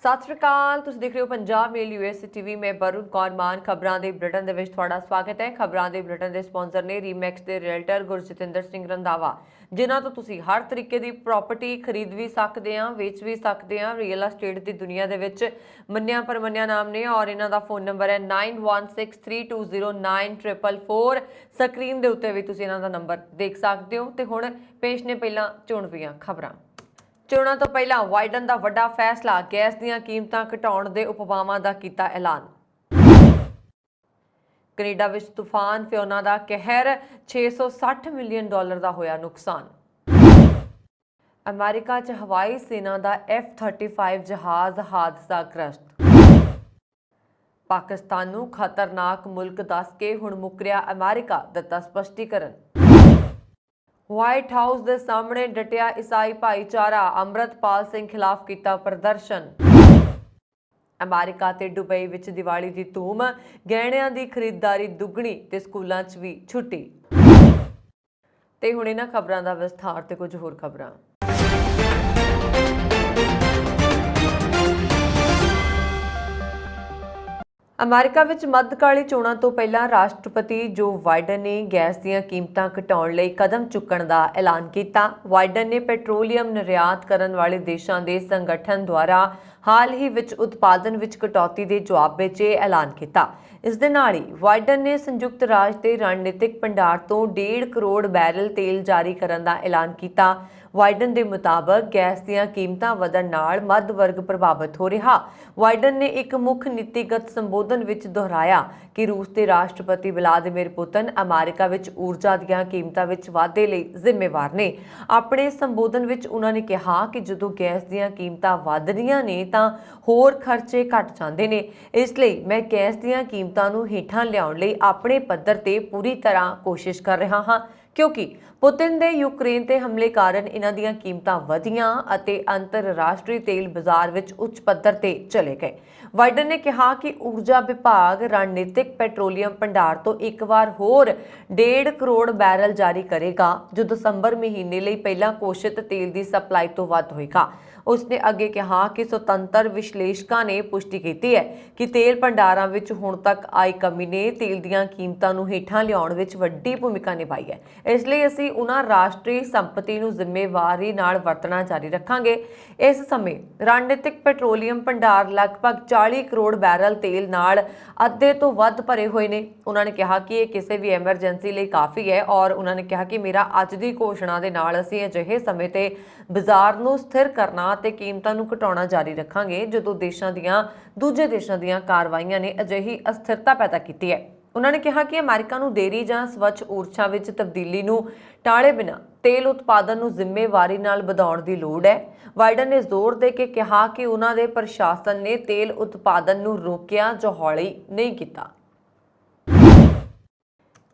ਸਤਿ ਸ਼੍ਰੀ ਅਕਾਲ। ਤੁਸੀਂ ਦੇਖ ਰਹੇ ਹੋ ਪੰਜਾਬ ਮੇਲ ਯੂਐਸ ਟੀਵੀ। ਮੈਂ ਵਰੁਣ ਕੌਰ ਮਾਨ। ਖਬਰਾਂ ਦੇ ਬੁਲੇਟਿਨ ਦੇ ਵਿੱਚ ਤੁਹਾਡਾ ਸਵਾਗਤ ਹੈ। ਖਬਰਾਂ ਦੇ ਬੁਲੇਟਿਨ ਦੇ ਸਪਾਂਸਰ ਨੇ ਰੀਮੈਕਸ ਦੇ ਰੀਅਲਟਰ ਗੁਰਜਤਿੰਦਰ ਸਿੰਘ ਰੰਧਾਵਾ, ਜਿਨ੍ਹਾਂ ਤੋਂ ਤੁਸੀਂ ਹਰ ਤਰੀਕੇ ਦੀ ਪ੍ਰਾਪਰਟੀ ਖਰੀਦ ਵੀ ਸਕਦੇ ਆ, ਵੇਚ ਵੀ ਸਕਦੇ ਆ। ਰੀਅਲ ਐਸਟੇਟ ਦੀ ਦੁਨੀਆ ਦੇ ਵਿੱਚ ਮੰਨਿਆ ਪਰਮੰਨਿਆ ਨਾਮ ਨੇ ਔਰ ਇਹਨਾਂ ਦਾ ਫੋਨ ਨੰਬਰ ਹੈ 9163209444। ਸਕਰੀਨ ਦੇ ਉੱਤੇ ਵੀ ਤੁਸੀਂ ਇਹਨਾਂ ਦਾ ਨੰਬਰ ਦੇਖ ਸਕਦੇ ਹੋ। ਤੇ ਹੁਣ ਪੇਸ਼ ਨੇ ਪਹਿਲਾਂ ਚੋਣਵੀਆਂ ਖਬਰਾਂ। ਚੋਣਾਂ ਤੋਂ ਪਹਿਲਾਂ ਵਾਈਡਨ ਦਾ ਵੱਡਾ ਫੈਸਲਾ, ਗੈਸ ਦੀਆਂ ਕੀਮਤਾਂ ਘਟਾਉਣ ਦੇ ਉਪਾਵਾਂ ਦਾ ਕੀਤਾ ਐਲਾਨ। ਕੈਨੇਡਾ ਵਿੱਚ ਤੂਫਾਨ ਫਿਓਨਾ ਦਾ ਕਹਿਰ, $660 ਮਿਲੀਅਨ ਦਾ ਹੋਇਆ ਨੁਕਸਾਨ। ਅਮਰੀਕਾ 'ਚ ਹਵਾਈ ਸੈਨਾ ਦਾ F-35 ਜਹਾਜ਼ ਹਾਦਸਾਗ੍ਰਸਤ। ਪਾਕਿਸਤਾਨ ਨੂੰ ਖਤਰਨਾਕ ਮੁਲਕ ਦੱਸ ਕੇ ਹੁਣ ਮੁੱਕਰਿਆ ਅਮਰੀਕਾ, ਦਿੱਤਾ ਸਪਸ਼ਟੀਕਰਨ। ਵਾਈਟ ਹਾਊਸ ਦੇ ਸਾਹਮਣੇ ਡਟਿਆ ਈਸਾਈ ਭਾਈਚਾਰਾ, ਅੰਮ੍ਰਿਤਪਾਲ ਸਿੰਘ ਖਿਲਾਫ ਕੀਤਾ ਪ੍ਰਦਰਸ਼ਨ। ਅਮਰੀਕਾ ਤੇ ਦੁਬਈ ਵਿੱਚ ਦੀਵਾਲੀ ਦੀ ਧੂਮ, ਗਹਿਣਿਆਂ ਦੀ ਖਰੀਦਦਾਰੀ ਦੁੱਗਣੀ ਤੇ ਸਕੂਲਾਂ 'ਚ ਵੀ ਛੁੱਟੀ। ਤੇ ਹੁਣ ਇਹਨਾਂ ਖਬਰਾਂ ਦਾ ਵਿਸਥਾਰ ਤੇ ਕੁਝ ਹੋਰ ਖਬਰਾਂ। ਅਮਰੀਕਾ ਵਿੱਚ ਮੱਧਕਾਲੀ ਚੋਣਾਂ ਤੋਂ ਪਹਿਲਾਂ ਰਾਸ਼ਟਰਪਤੀ ਜੋ ਬਾਈਡਨ ਨੇ ਗੈਸ ਦੀਆਂ ਕੀਮਤਾਂ ਘਟਾਉਣ ਲਈ ਕਦਮ ਚੁੱਕਣ ਦਾ ਐਲਾਨ ਕੀਤਾ। ਬਾਈਡਨ ਨੇ ਪੈਟਰੋਲੀਅਮ ਨਿਰਯਾਤ ਕਰਨ ਵਾਲੇ ਦੇਸ਼ਾਂ ਦੇ ਸੰਗਠਨ ਦੁਆਰਾ ਹਾਲ ਹੀ ਵਿੱਚ ਉਤਪਾਦਨ ਵਿੱਚ ਕਟੌਤੀ ਦੇ ਜਵਾਬ ਵਿੱਚ ਇਹ ਐਲਾਨ ਕੀਤਾ। ਇਸ ਦੇ ਨਾਲ ਹੀ ਬਾਈਡਨ ਨੇ ਸੰਯੁਕਤ ਰਾਜ ਦੇ ਰਣਨੀਤਿਕ ਭੰਡਾਰ ਤੋਂ 1.5 ਕਰੋੜ ਬੈਰਲ ਤੇਲ ਜਾਰੀ ਕਰਨ ਦਾ ਐਲਾਨ ਕੀਤਾ। ਬਾਈਡਨ ਦੇ ਮੁਤਾਬਕ ਗੈਸ ਦੀਆਂ ਕੀਮਤਾਂ ਵਧਣ ਨਾਲ ਮੱਧ ਵਰਗ ਪ੍ਰਭਾਵਿਤ ਹੋ ਰਿਹਾ। ਬਾਈਡਨ ਨੇ ਇੱਕ ਮੁੱਖ ਨੀਤੀਗਤ ਸੰਬੋਧਨ ਵਿੱਚ ਦੁਹਰਾਇਆ ਕਿ ਰੂਸ ਦੇ ਰਾਸ਼ਟਰਪਤੀ ਵਲਾਦੀਮੀਰ ਪੁਤਿਨ ਅਮਰੀਕਾ ਵਿੱਚ ਊਰਜਾ ਦੀਆਂ ਕੀਮਤਾਂ ਵਿੱਚ ਵਾਧੇ ਲਈ ਜ਼ਿੰਮੇਵਾਰ ਨੇ। ਆਪਣੇ ਸੰਬੋਧਨ ਵਿੱਚ ਉਹਨਾਂ ਨੇ ਕਿਹਾ ਕਿ ਜਦੋਂ ਗੈਸ ਦੀਆਂ ਕੀਮਤਾਂ ਵਧਦੀਆਂ ਨੇ ਤਾਂ ਹੋਰ ਖਰਚੇ ਘਟ ਜਾਂਦੇ ਨੇ। ਇਸ ਲਈ ਮੈਂ ਗੈਸ ਦੀਆਂ ਕੀਮਤਾਂ ਨੂੰ ਹੇਠਾਂ ਲਿਆਉਣ ਲਈ ਆਪਣੇ ਪੱਧਰ ਤੇ ਪੂਰੀ ਤਰ੍ਹਾਂ ਕੋਸ਼ਿਸ਼ ਕਰ ਰਿਹਾ ਹਾਂ, ਕਿਉਂਕਿ ਪੁਤਿਨ ਦੇ ਯੂਕਰੇਨ ਤੇ ਹਮਲੇ ਕਾਰਨ ਇਹਨਾਂ ਦੀਆਂ ਕੀਮਤਾਂ ਵਧੀਆਂ ਅਤੇ ਅੰਤਰਰਾਸ਼ਟਰੀ ਤੇਲ ਬਾਜ਼ਾਰ ਵਿੱਚ ਉੱਚ ਪੱਧਰ ਤੇ ਚਲੇ ਗਏ। ਬਾਈਡਨ ਨੇ ਕਿਹਾ ਕਿ ਊਰਜਾ ਵਿਭਾਗ ਰਣਨੀਤਿਕ ਪੈਟਰੋਲੀਅਮ ਭੰਡਾਰ ਤੋਂ ਇੱਕ ਵਾਰ ਹੋਰ 1.5 ਕਰੋੜ ਬੈਰਲ ਜਾਰੀ ਕਰੇਗਾ, ਜੋ ਦਸੰਬਰ ਮਹੀਨੇ ਲਈ ਪਹਿਲਾਂ ਘੋਸ਼ਿਤ ਤੇਲ ਦੀ ਸਪਲਾਈ ਤੋਂ ਵੱਧ ਹੋਏਗਾ। ਉਸਨੇ ਅੱਗੇ ਕਿਹਾ ਕਿ ਸੁਤੰਤਰ ਵਿਸ਼ਲੇਸ਼ਕਾਂ ਨੇ ਪੁਸ਼ਟੀ ਕੀਤੀ ਹੈ ਕਿ ਤੇਲ ਭੰਡਾਰਾਂ ਵਿੱਚ ਹੁਣ ਤੱਕ ਆਈ ਕਮੀ ਨੇ ਤੇਲ ਦੀਆਂ ਕੀਮਤਾਂ ਨੂੰ ਹੇਠਾਂ ਲਿਆਉਣ ਵਿੱਚ ਵੱਡੀ ਭੂਮਿਕਾ ਨਿਭਾਈ ਹੈ। ਇਸ ਲਈ ਅਸੀਂ ਉਹਨਾਂ ਰਾਸ਼ਟਰੀ ਸੰਪਤੀ ਨੂੰ ਜ਼ਿੰਮੇਵਾਰੀ ਨਾਲ ਵਰਤਣਾ ਜਾਰੀ ਰੱਖਾਂਗੇ। ਇਸ ਸਮੇਂ ਰਣਨੀਤਿਕ ਪੈਟਰੋਲੀਅਮ ਭੰਡਾਰ ਲਗਭਗ 40 ਕਰੋੜ ਬੈਰਲ ਤੇਲ ਨਾਲ ਅੱਧੇ ਤੋਂ ਵੱਧ ਭਰੇ ਹੋਏ ਨੇ। ਉਹਨਾਂ ਨੇ ਕਿਹਾ ਕਿ ਇਹ ਕਿਸੇ ਵੀ ਐਮਰਜੈਂਸੀ ਲਈ ਕਾਫੀ ਹੈ ਔਰ ਉਹਨਾਂ ਨੇ ਕਿਹਾ ਕਿ ਮੇਰਾ ਅੱਜ ਦੀ ਘੋਸ਼ਣਾ ਦੇ ਨਾਲ ਅਸੀਂ ਅਜਿਹੇ ਸਮੇਂ ਤੇ ਬਾਜ਼ਾਰ ਨੂੰ ਸਥਿਰ ਕਰਨਾ ਅਤੇ ਕੀਮਤਾਂ ਨੂੰ ਘਟਾਉਣਾ ਜਾਰੀ ਰੱਖਾਂਗੇ ਜਦੋਂ ਦੂਜੇ ਦੇਸ਼ਾਂ ਦੀਆਂ ਕਾਰਵਾਈਆਂ ਨੇ ਅਜਿਹੀ ਅਸਥਿਰਤਾ ਪੈਦਾ ਕੀਤੀ ਹੈ। ਉਹਨਾਂ ਨੇ ਕਿਹਾ ਕਿ ਅਮਰੀਕਾ ਨੂੰ ਦੇਰੀ ਜਾਂ ਸਵੱਛ ਊਰਜਾ ਵਿੱਚ ਤਬਦੀਲੀ ਨੂੰ ਟਾਲੇ ਬਿਨਾਂ ਤੇਲ ਉਤਪਾਦਨ ਨੂੰ ਜ਼ਿੰਮੇਵਾਰੀ ਨਾਲ ਵਧਾਉਣ ਦੀ ਲੋੜ ਹੈ। ਬਾਈਡਨ ਨੇ ਜ਼ੋਰ ਦੇ ਕੇ ਕਿਹਾ ਕਿ ਉਹਨਾਂ ਦੇ ਪ੍ਰਸ਼ਾਸਨ ਨੇ ਤੇਲ ਉਤਪਾਦਨ ਨੂੰ ਰੋਕਿਆ ਜਾਂ ਹੌਲੀ ਨਹੀਂ ਕੀਤਾ।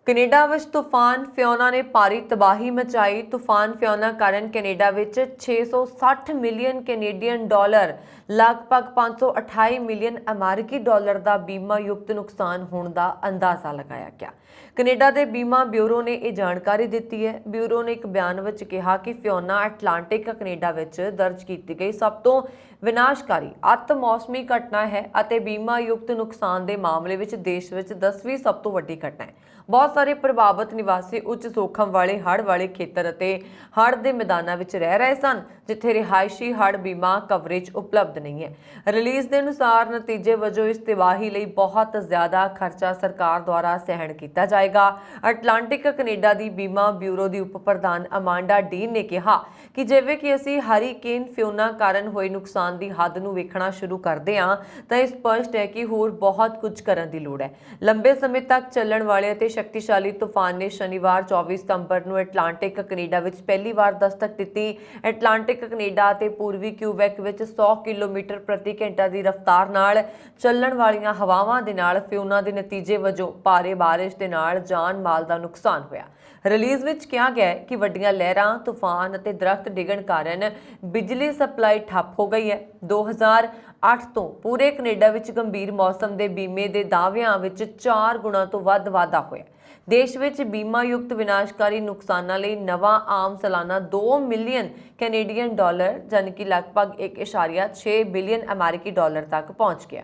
ਕੈਨੇਡਾ ਵਿੱਚ ਤੂਫਾਨ ਫਿਓਨਾ ਨੇ ਭਾਰੀ ਤਬਾਹੀ ਮਚਾਈ। ਤੂਫਾਨ ਫਿਓਨਾ ਕਾਰਨ ਕੈਨੇਡਾ ਵਿੱਚ 660 ਮਿਲੀਅਨ ਕੈਨੇਡੀਅਨ ਡਾਲਰ, ਲਗਭਗ 528 ਮਿਲੀਅਨ ਅਮਰੀਕੀ ਡਾਲਰ ਦਾ ਬੀਮਾ ਯੁਕਤ ਨੁਕਸਾਨ ਹੋਣ ਦਾ ਅੰਦਾਜ਼ਾ ਲਗਾਇਆ ਗਿਆ। ਕੈਨੇਡਾ ਦੇ ਬੀਮਾ ਬਿਊਰੋ ਨੇ ਇਹ ਜਾਣਕਾਰੀ ਦਿੱਤੀ ਹੈ। ਬਿਊਰੋ ਨੇ ਇੱਕ ਬਿਆਨ ਵਿੱਚ ਕਿਹਾ ਕਿ ਫਿਓਨਾ ਐਟਲਾਂਟਿਕ ਕੈਨੇਡਾ ਵਿੱਚ ਦਰਜ ਕੀਤੀ ਗਈ ਸਭ ਤੋਂ ਵਿਨਾਸ਼ਕਾਰੀ ਅੱਤ ਮੌਸਮੀ ਘਟਨਾ ਹੈ ਅਤੇ ਬੀਮਾ ਯੁਕਤ ਨੁਕਸਾਨ ਦੇ ਮਾਮਲੇ ਵਿੱਚ ਦੇਸ਼ ਵਿੱਚ 10ਵੀਂ ਸਭ ਤੋਂ ਵੱਡੀ ਘਟਨਾ ਹੈ। ਬਹੁਤ ਸਾਰੇ ਪ੍ਰਭਾਵਿਤ ਨਿਵਾਸੀ ਉੱਚ ਜੋਖਮ ਵਾਲੇ ਹੜ੍ਹ ਵਾਲੇ ਖੇਤਰ ਅਤੇ ਹੜ੍ਹ ਦੇ ਮੈਦਾਨਾਂ ਵਿੱਚ ਰਹਿ ਰਹੇ ਸਨ, ਜਿੱਥੇ ਰਿਹਾਇਸ਼ੀ ਹੜ੍ਹ ਬੀਮਾ ਕਵਰੇਜ ਉਪਲਬਧ ਨਹੀਂ ਹੈ। ਰਿਲੀਜ਼ ਦੇ ਅਨੁਸਾਰ ਨਤੀਜੇ ਵਜੋਂ ਇਸ ਤਬਾਹੀ ਲਈ ਬਹੁਤ ਜ਼ਿਆਦਾ ਖਰਚਾ ਸਰਕਾਰ ਦੁਆਰਾ ਸਹਿਣ ਕੀਤਾ ਜਾਏਗਾ। ਐਟਲਾਂਟਿਕ ਕੈਨੇਡਾ ਦੀ ਬੀਮਾ ਬਿਊਰੋ ਦੀ ਉਪ ਪ੍ਰਧਾਨ ਅਮਾਂਡਾ ਡੀਨ ਨੇ ਕਿਹਾ ਕਿ ਜਿਵੇਂ ਕਿ ਅਸੀਂ ਹਰੀਕੇਨ ਫਿਓਨਾ ਕਾਰਨ ਹੋਏ ਨੁਕਸਾਨ ਦੀ ਹੱਦ ਨੂੰ ਵੇਖਣਾ ਸ਼ੁਰੂ ਕਰਦੇ ਹਾਂ ਤਾਂ ਇਹ ਸਪਸ਼ਟ ਹੈ ਕਿ ਹੋਰ ਬਹੁਤ ਕੁਝ ਕਰਨ ਦੀ ਲੋੜ ਹੈ। ਲੰਬੇ ਸਮੇਂ ਤੱਕ ਚੱਲਣ ਵਾਲੇ ਅਤੇ ਸ਼ਕਤੀਸ਼ਾਲੀ ਤੂਫਾਨ ਨੇ ਸ਼ਨੀਵਾਰ 24 ਸਤੰਬਰ ਨੂੰ ਐਟਲਾਂਟਿਕ ਕੈਨੇਡਾ ਵਿੱਚ ਪਹਿਲੀ ਵਾਰ ਦਸਤਕ ਦਿੱਤੀ। ਐਟਲਾਂਟਿਕ ਕੈਨੇਡਾ ਅਤੇ ਪੂਰਬੀ ਕਿਊਬੈਕ ਵਿੱਚ 100 ਕਿਲੋਮੀਟਰ ਪ੍ਰਤੀ ਘੰਟਾ ਦੀ ਰਫ਼ਤਾਰ ਨਾਲ ਚੱਲਣ ਵਾਲੀਆਂ ਹਵਾਵਾਂ ਦੇ ਨਾਲ ਫਿਓਨਾ ਦੇ ਨਤੀਜੇ ਵਜੋਂ ਭਾਰੀ ਬਾਰਿਸ਼ ਦੇ ਨਾਲ ਜਾਨ ਮਾਲ ਦਾ ਨੁਕਸਾਨ ਹੋਇਆ। ਰਿਲੀਜ਼ ਵਿੱਚ ਕਿਹਾ ਗਿਆ ਹੈ ਕਿ ਵੱਡੀਆਂ ਲਹਿਰਾਂ, ਤੂਫਾਨ ਅਤੇ ਦਰਖਤ ਡਿੱਗਣ ਕਾਰਨ ਬਿਜਲੀ ਸਪਲਾਈ ਠੱਪ ਹੋ ਗਈ ਹੈ। 2008 ਤੋਂ ਪੂਰੇ ਕੈਨੇਡਾ ਵਿੱਚ ਗੰਭੀਰ ਮੌਸਮ ਦੇ ਬੀਮੇ ਦੇ ਦਾਅਵਿਆਂ ਵਿੱਚ 4 ਗੁਣਾ ਤੋਂ ਵੱਧ ਵਾਧਾ ਹੋਇਆ। ਦੇਸ਼ ਵਿੱਚ ਬੀਮਾ ਯੁਕਤ ਵਿਨਾਸ਼ਕਾਰੀ ਨੁਕਸਾਨਾਂ ਲਈ ਨਵਾਂ ਆਮ ਸਾਲਾਨਾ 2 ਮਿਲੀਅਨ ਕੈਨੇਡੀਅਨ ਡਾਲਰ ਯਾਨੀ ਕਿ ਲਗਭਗ 1.6 ਬਿਲੀਅਨ ਅਮਰੀਕੀ ਡਾਲਰ ਤੱਕ ਪਹੁੰਚ ਗਿਆ।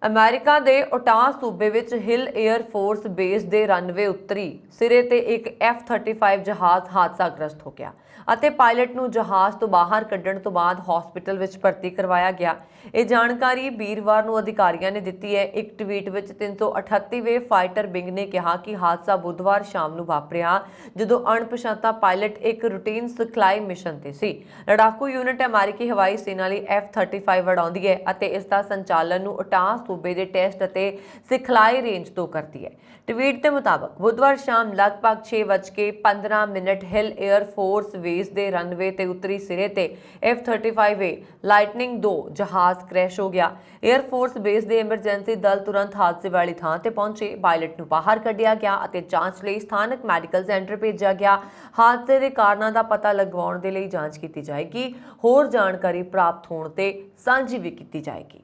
ਅਮਰੀਕਾ ਦੇ ਓਟਾਹ ਸੂਬੇ ਵਿੱਚ ਹਿਲ 에ਅਰ ਫੋਰਸ ਬੇਸ ਦੇ ਰਨਵੇ ਉੱਤਰੀ ਸਿਰੇ ਤੇ ਇੱਕ F-35 ਜਹਾਜ਼ ਹਾਦਸਾਗ੍ਰਸਤ ਹੋ ਗਿਆ ਅਤੇ ਪਾਇਲਟ ਨੂੰ ਜਹਾਜ਼ ਤੋਂ ਬਾਹਰ ਕੱਢਣ ਤੋਂ ਬਾਅਦ ਹਸਪਤਾਲ ਵਿੱਚ ਭਰਤੀ ਕਰਵਾਇਆ ਗਿਆ। ਇਹ ਜਾਣਕਾਰੀ ਵੀਰਵਾਰ ਨੂੰ ਅਧਿਕਾਰੀਆਂ ਨੇ ਦਿੱਤੀ ਹੈ। ਇੱਕ ਟਵੀਟ ਵਿੱਚ 338ਵੇਂ ਫਾਈਟਰ ਵਿੰਗ ਨੇ ਕਿਹਾ ਕਿ ਹਾਦਸਾ ਬੁੱਧਵਾਰ ਸ਼ਾਮ ਨੂੰ ਵਾਪਰਿਆ ਜਦੋਂ ਅਣਪਛਾਤਾ ਪਾਇਲਟ ਇੱਕ ਰੂਟੀਨ ਸਿਖਲਾਈ ਮਿਸ਼ਨ ਤੇ ਸੀ। ਲੜਾਕੂ ਯੂਨਿਟ ਅਮਰੀਕੀ ਹਵਾਈ ਸੈਨਾ ਲਈ F-35 ਉਡਾਉਂਦੀ ਹੈ ਅਤੇ ਇਸ ਦਾ ਸੰਚਾਲਨ ਨੂੰ ਓਟਾਹ ਸੂਬੇ ਦੇ ਟੈਸਟ ਅਤੇ ਸਿਖਲਾਈ ਰੇਂਜ ਤੋਂ ਕਰਦੀ ਹੈ। ਟਵੀਟ ਦੇ ਮੁਤਾਬਕ ਬੁੱਧਵਾਰ ਸ਼ਾਮ ਲਗਭਗ 6:15 ਹਿਲ 에ਅਰ ਫੋਰਸ ਬੇਸ ਦੇ ਰਨਵੇ ਤੇ ਉੱਤਰੀ ਸਿਰੇ ਤੇ F-35 ਲਾਈਟਨਿੰਗ 2 ਜਹਾਜ਼ ਕ੍ਰੈਸ਼ ਹੋ ਗਿਆ। 에ਅਰ ਫੋਰਸ ਬੇਸ ਦੇ ਐਮਰਜੈਂਸੀ ਦਲ ਤੁਰੰਤ ਹਾਦਸੇ ਵਾਲੀ ਥਾਂ ਤੇ ਪਹੁੰਚੇ। ਪਾਇਲਟ ਨੂੰ ਬਾਹਰ ਕੱਢਿਆ ਗਿਆ ਅਤੇ ਜਾਂਚ ਲਈ ਸਥਾਨਕ ਮੈਡੀਕਲ ਸੈਂਟਰ ਭੇਜਿਆ ਗਿਆ। ਹਾਦਸੇ ਦੇ ਕਾਰਨਾਂ ਦਾ ਪਤਾ ਲਗਾਉਣ ਦੇ ਲਈ ਜਾਂਚ ਕੀਤੀ ਜਾਏਗੀ। ਹੋਰ ਜਾਣਕਾਰੀ ਪ੍ਰਾਪਤ ਹੋਣ ਤੇ ਸਾਂਝੀ ਵੀ ਕੀਤੀ ਜਾਏਗੀ।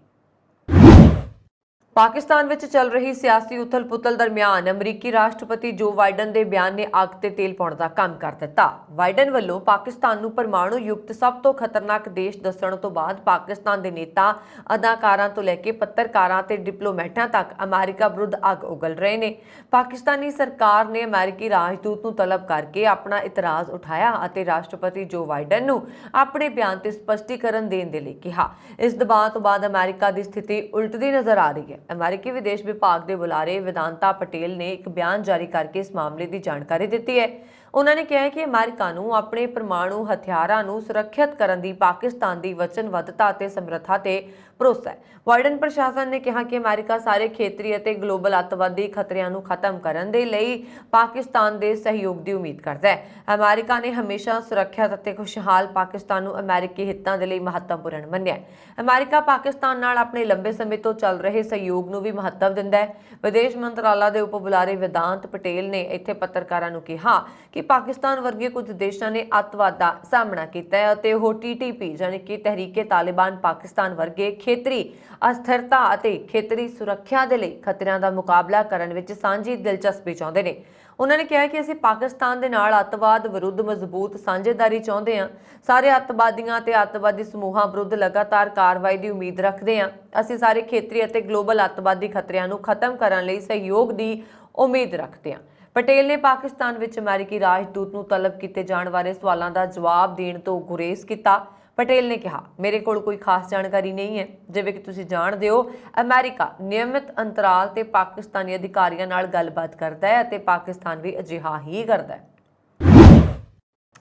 ਪਾਕਿਸਤਾਨ ਵਿੱਚ ਚੱਲ ਰਹੀ ਸਿਆਸੀ ਉਥਲ-ਪੁਥਲ ਦਰਮਿਆਨ ਅਮਰੀਕੀ ਰਾਸ਼ਟਰਪਤੀ ਜੋ ਬਾਈਡਨ ਦੇ ਬਿਆਨ ਨੇ ਅੱਗ ਤੇ ਤੇਲ ਪਾਉਣ ਦਾ ਕੰਮ ਕਰ ਦਿੱਤਾ। ਬਾਈਡਨ ਵੱਲੋਂ ਪਾਕਿਸਤਾਨ ਨੂੰ ਪਰਮਾਣੂ ਯੁਕਤ ਸਭ ਤੋਂ ਖਤਰਨਾਕ ਦੇਸ਼ ਦੱਸਣ ਤੋਂ ਬਾਅਦ ਪਾਕਿਸਤਾਨ ਦੇ ਨੇਤਾ, ਅਦਾਕਾਰਾਂ ਤੋਂ ਲੈ ਕੇ ਪੱਤਰਕਾਰਾਂ ਤੇ ਡਿਪਲੋਮੈਟਾਂ ਤੱਕ ਅਮਰੀਕਾ ਵਿਰੁੱਧ ਅੱਗ ਉਗਲ ਰਹੇ ਨੇ। ਪਾਕਿਸਤਾਨੀ ਸਰਕਾਰ ਨੇ ਅਮਰੀਕੀ ਰਾਜਦੂਤ ਨੂੰ ਤਲਬ ਕਰਕੇ ਆਪਣਾ ਇਤਰਾਜ਼ ਉਠਾਇਆ ਅਤੇ ਰਾਸ਼ਟਰਪਤੀ ਜੋ ਬਾਈਡਨ ਨੂੰ ਆਪਣੇ ਬਿਆਨ ਤੇ ਸਪਸ਼ਟੀਕਰਨ ਦੇਣ ਦੇ ਲਈ ਕਿਹਾ। ਇਸ ਦਬਾਅ ਤੋਂ ਬਾਅਦ ਅਮਰੀਕਾ ਦੀ ਸਥਿਤੀ ਉਲਟਦੀ ਨਜ਼ਰ ਆ ਰਹੀ ਹੈ। ਅਮਰੀਕੀ ਵਿਦੇਸ਼ ਵਿਭਾਗ ਦੇ ਬੁਲਾਰੇ ਵਿਦਾਂਤਾ ਪਟੇਲ ਨੇ ਇੱਕ ਬਿਆਨ ਜਾਰੀ ਕਰਕੇ ਇਸ ਮਾਮਲੇ ਦੀ ਜਾਣਕਾਰੀ ਦਿੱਤੀ ਹੈ। ਉਹਨਾਂ ਨੇ ਕਿਹਾ ਕਿ ਅਮਰੀਕਾ ਨੂੰ ਆਪਣੇ ਪਰਮਾਣੂ ਹਥਿਆਰਾਂ ਨੂੰ ਸੁਰੱਖਿਅਤ ਕਰਨ ਦੀ ਪਾਕਿਸਤਾਨ ਦੀ ਵਚਨਬੱਧਤਾ ਅਤੇ ਸਮਰੱਥਾ ਤੇ ਭਰੋਸਾ ਹੈ। ਬਾਈਡਨ ਪ੍ਰਸ਼ਾਸਨ ਨੇ ਕਿਹਾ ਕਿ ਅਮਰੀਕਾ ਸਾਰੇ ਖੇਤਰੀ ਅਤੇ ਗਲੋਬਲ ਅੱਤਵਾਦੀ ਖਤਰਿਆਂ ਨੂੰ ਖਤਮ ਕਰਨ ਦੇ ਲਈ ਪਾਕਿਸਤਾਨ ਦੇ ਸਹਿਯੋਗ ਦੀ ਉਮੀਦ ਕਰਦਾ ਹੈ। ਅਮਰੀਕਾ ਨੇ ਹਮੇਸ਼ਾ ਸੁਰੱਖਿਅਤ ਅਤੇ ਖੁਸ਼ਹਾਲ ਪਾਕਿਸਤਾਨ ਨੂੰ ਅਮਰੀਕੀ ਹਿੱਤਾਂ ਦੇ ਲਈ ਮਹੱਤਵਪੂਰਨ ਮੰਨਿਆ ਹੈ। ਅਮਰੀਕਾ ਪਾਕਿਸਤਾਨ ਨਾਲ ਆਪਣੇ ਲੰਬੇ ਸਮੇਂ ਤੋਂ ਚੱਲ ਰਹੇ ਸਹਿਯੋਗ ਨੂੰ ਵੀ ਮਹੱਤਵ ਦਿੰਦਾ ਹੈ। ਵਿਦੇਸ਼ ਮੰਤਰਾਲਾ ਦੇ ਉਪ ਬੁਲਾਰੇ ਵਿਦਾਂਤ ਪਟੇਲ ਨੇ ਇੱਥੇ ਪੱਤਰਕਾਰਾਂ ਨੂੰ ਕਿਹਾ ਕਿ ਪਾਕਿਸਤਾਨ ਵਰਗੇ ਕੁਝ ਦੇਸ਼ਾਂ ਨੇ ਅੱਤਵਾਦ ਦਾ ਸਾਹਮਣਾ ਕੀਤਾ ਹੈ ਅਤੇ ਉਹ TTP ਯਾਨੀ ਕਿ ਤਹਿਰੀਕੇ ਤਾਲਿਬਾਨ ਪਾਕਿਸਤਾਨ ਵਰਗੇ ਖੇਤਰੀ ਅਸਥਿਰਤਾ ਅਤੇ ਖੇਤਰੀ ਸੁਰੱਖਿਆ ਦੇ ਲਈ ਖਤਰਿਆਂ ਦਾ ਮੁਕਾਬਲਾ ਕਰਨ ਵਿੱਚ ਸਾਂਝੀ ਦਿਲਚਸਪੀ ਚਾਹੁੰਦੇ ਨੇ। ਉਹਨਾਂ ਨੇ ਕਿਹਾ ਕਿ ਅਸੀਂ ਪਾਕਿਸਤਾਨ ਦੇ ਨਾਲ ਅੱਤਵਾਦ ਵਿਰੁੱਧ ਮਜ਼ਬੂਤ ਸਾਂਝੇਦਾਰੀ ਚਾਹੁੰਦੇ ਹਾਂ। ਸਾਰੇ ਅੱਤਵਾਦੀਆਂ ਅਤੇ ਅੱਤਵਾਦੀ ਸਮੂਹਾਂ ਵਿਰੁੱਧ ਲਗਾਤਾਰ ਕਾਰਵਾਈ ਦੀ ਉਮੀਦ ਰੱਖਦੇ ਹਾਂ। ਅਸੀਂ ਸਾਰੇ ਖੇਤਰੀ ਅਤੇ ਗਲੋਬਲ ਅੱਤਵਾਦੀ ਖਤਰਿਆਂ ਨੂੰ ਖਤਮ ਕਰਨ ਲਈ ਸਹਿਯੋਗ ਦੀ ਉਮੀਦ ਰੱਖਦੇ ਹਾਂ। ਪਟੇਲ ਨੇ ਪਾਕਿਸਤਾਨ ਵਿੱਚ ਅਮਰੀਕੀ ਰਾਜਦੂਤ ਨੂੰ ਤਲਬ ਕੀਤੇ ਜਾਣ ਬਾਰੇ ਸਵਾਲਾਂ ਦਾ ਜਵਾਬ ਦੇਣ ਤੋਂ ਗੁਰੇਜ਼ ਕੀਤਾ। ਪਟੇਲ ਨੇ ਕਿਹਾ, ਮੇਰੇ ਕੋਲ ਕੋਈ ਖਾਸ ਜਾਣਕਾਰੀ ਨਹੀਂ ਹੈ। ਜਿਵੇਂ ਕਿ ਤੁਸੀਂ ਜਾਣਦੇ ਹੋ, ਅਮਰੀਕਾ ਨਿਯਮਿਤ ਅੰਤਰਾਲ ਤੇ ਪਾਕਿਸਤਾਨੀ ਅਧਿਕਾਰੀਆਂ ਨਾਲ ਗੱਲਬਾਤ ਕਰਦਾ ਹੈ ਅਤੇ ਪਾਕਿਸਤਾਨ ਵੀ ਅਜਿਹਾ ਹੀ ਕਰਦਾ ਹੈ।